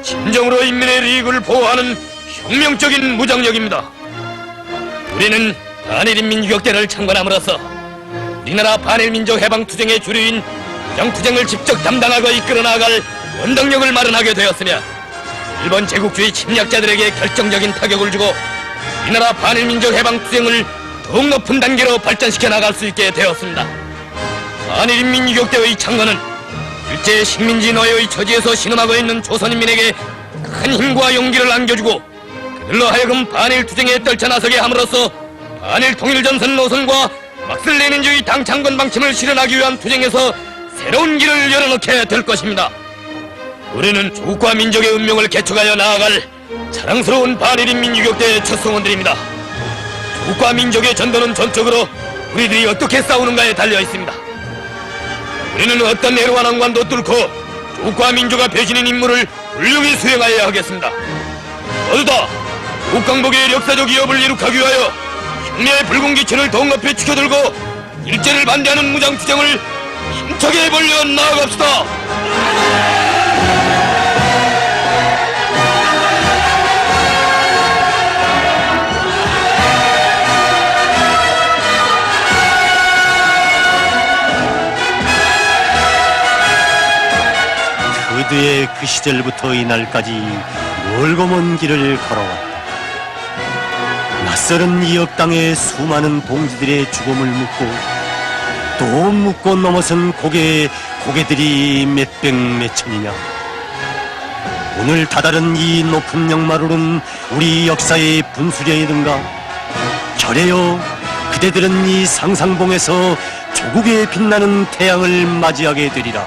진정으로 인민의利益을 보호하는 혁명적인 무장력입니다. 우리는 한일인민 유격대를 창건함으로써 우리나라 반일민족 해방투쟁의 주류인 무장투쟁을 직접 담당하고 이끌어 나갈 원동력을 마련하게 되었으며 일본 제국주의 침략자들에게 결정적인 타격을 주고 우리나라 반일민족 해방투쟁을 더욱 높은 단계로 발전시켜 나갈 수 있게 되었습니다. 한일인민 유격대의 창건은 일제 식민지 노예의 처지에서 신음하고 있는 조선인민에게 큰 힘과 용기를 안겨주고 그들로 하여금 반일투쟁에 떨쳐나서게 함으로써 반일통일전선 노선과 막슬레닌주의 당창건 방침을 실현하기 위한 투쟁에서 새로운 길을 열어놓게 될 것입니다. 우리는 조국과 민족의 운명을 개척하여 나아갈 자랑스러운 반일인민 유격대의 첫 성원들입니다. 조국과 민족의 전도는 전적으로 우리들이 어떻게 싸우는가에 달려 있습니다. 우리는 어떤 애로와 난관도 뚫고 조국과 민족과 배신인 임무를 훌륭히 수행하여야 하겠습니다. 모두 다 조국강복의 역사적 위협을 이룩하기 위하여 혁명의 붉은 기천을 더욱 높이 치켜들고 일제를 반대하는 무장투쟁을 힘차게 벌려 나아갑시다. 그의 그 시절부터 이날까지 멀고 먼 길을 걸어왔다. 낯설은 이 역당의 수많은 동지들의 죽음을 묻고 또 묻고 넘어선 고개들이 몇백 몇천이냐. 오늘 다다른 이 높은 역마루는 우리 역사의 분수령이든가. 결해요, 그대들은 이 상상봉에서 조국의 빛나는 태양을 맞이하게 되리라.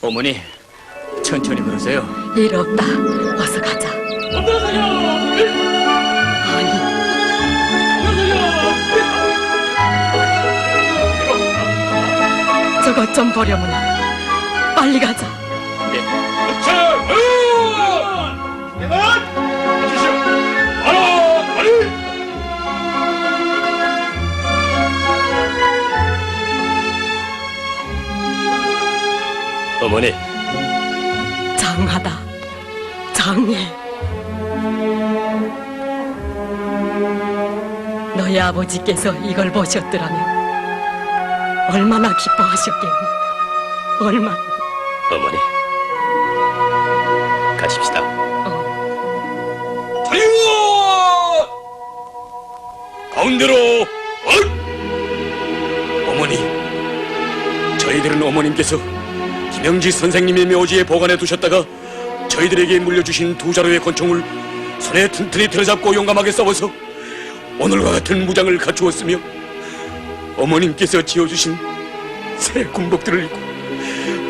어머니, 천천히 걸으세요. 일 없다. 어서 가자. 아니, 저것 좀 보려면 빨리 가자. 어머니, 장하다. 장해. 너희 아버지께서 이걸 보셨더라면 얼마나 기뻐하셨겠니. 얼마나. 어머니, 가십시다. 자유! 가운데로! 어머니, 저희들은 어머님께서 김영지 선생님의 묘지에 보관해 두셨다가 저희들에게 물려주신 두 자루의 권총을 손에 튼튼히 들어잡고 용감하게 싸워서 오늘과 같은 무장을 갖추었으며 어머님께서 지어주신 새 군복들을 입고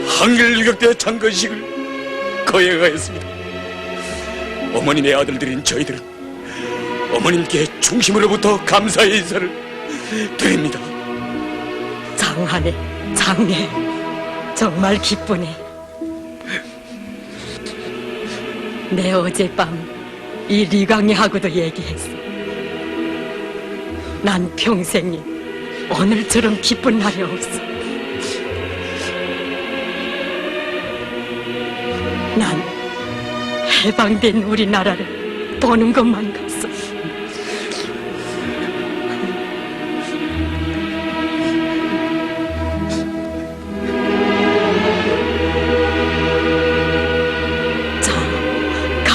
한길 유격대 창건식을 거행하였습니다. 어머님의 아들들인 저희들은 어머님께 중심으로부터 감사의 인사를 드립니다. 장하네, 장해. 정말 기쁘네. 내 어젯밤 이 리강이하고도 얘기했어. 난 평생에 오늘처럼 기쁜 날이 없어. 난 해방된 우리나라를 보는 것만 갔어.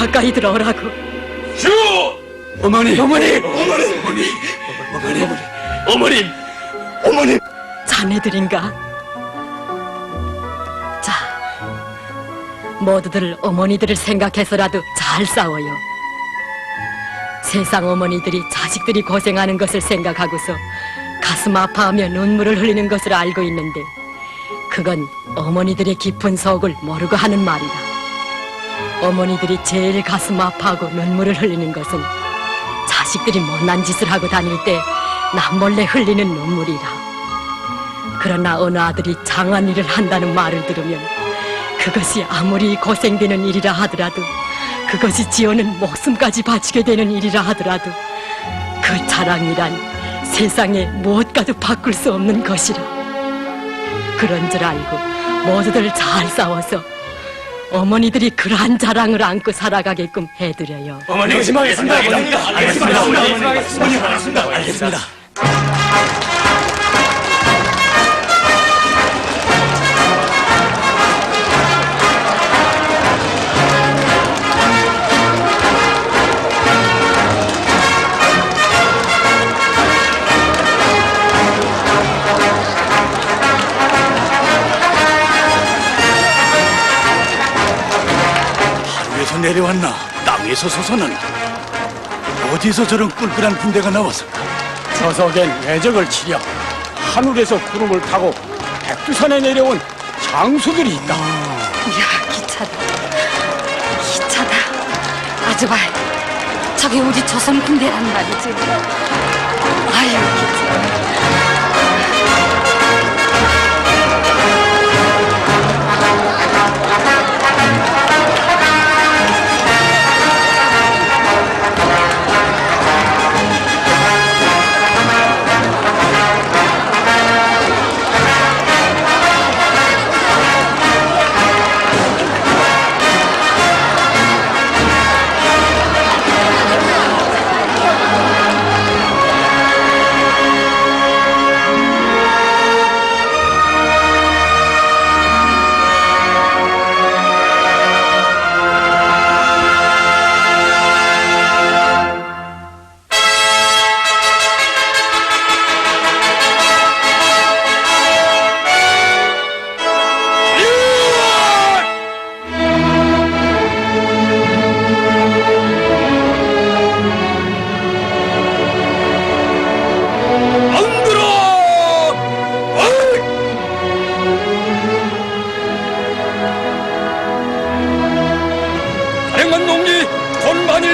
가까이 들어오라고. 어머니. 자네들인가? 자, 모두들 어머니들을 생각해서라도 잘 싸워요. 세상 어머니들이 자식들이 고생하는 것을 생각하고서 가슴 아파하며 눈물을 흘리는 것을 알고 있는데 그건 어머니들의 깊은 속을 모르고 하는 말이다. 어머니들이 제일 가슴 아파하고 눈물을 흘리는 것은 자식들이 못난 짓을 하고 다닐 때 남몰래 흘리는 눈물이라. 그러나 어느 아들이 장한 일을 한다는 말을 들으면 그것이 아무리 고생되는 일이라 하더라도 그것이 지어는 목숨까지 바치게 되는 일이라 하더라도 그 자랑이란 세상에 무엇과도 바꿀 수 없는 것이라. 그런 줄 알고 모두들 잘 싸워서 어머니들이 그러한 자랑을 안고 살아가게끔 해드려요. 어머니 조심하겠습니다. 알겠습니다. 하루에서 내려왔나? 땅에서 솟아났나? 어디서 저런 꿀꿀한 군대가 나왔을까? 저석엔 외적을 치려 하늘에서 구름을 타고 백두산에 내려온 장수들이 있다. 이야, 기차다. 아주발, 저게 우리 조선 군대란 말이지. 아유, 기차.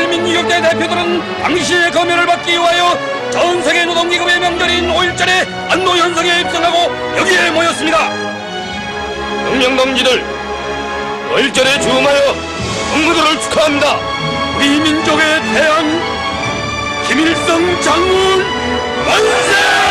민유격대 대표들은 당시의 검열을 받기 위하여 전 세계 노동기금의 명절인 5일절에 안노현성에 입성하고 여기에 모였습니다. 명령동지들, 5일절에 주음하여 업무들을 축하합니다. 우리 민족의 태양 김일성 장군 만세!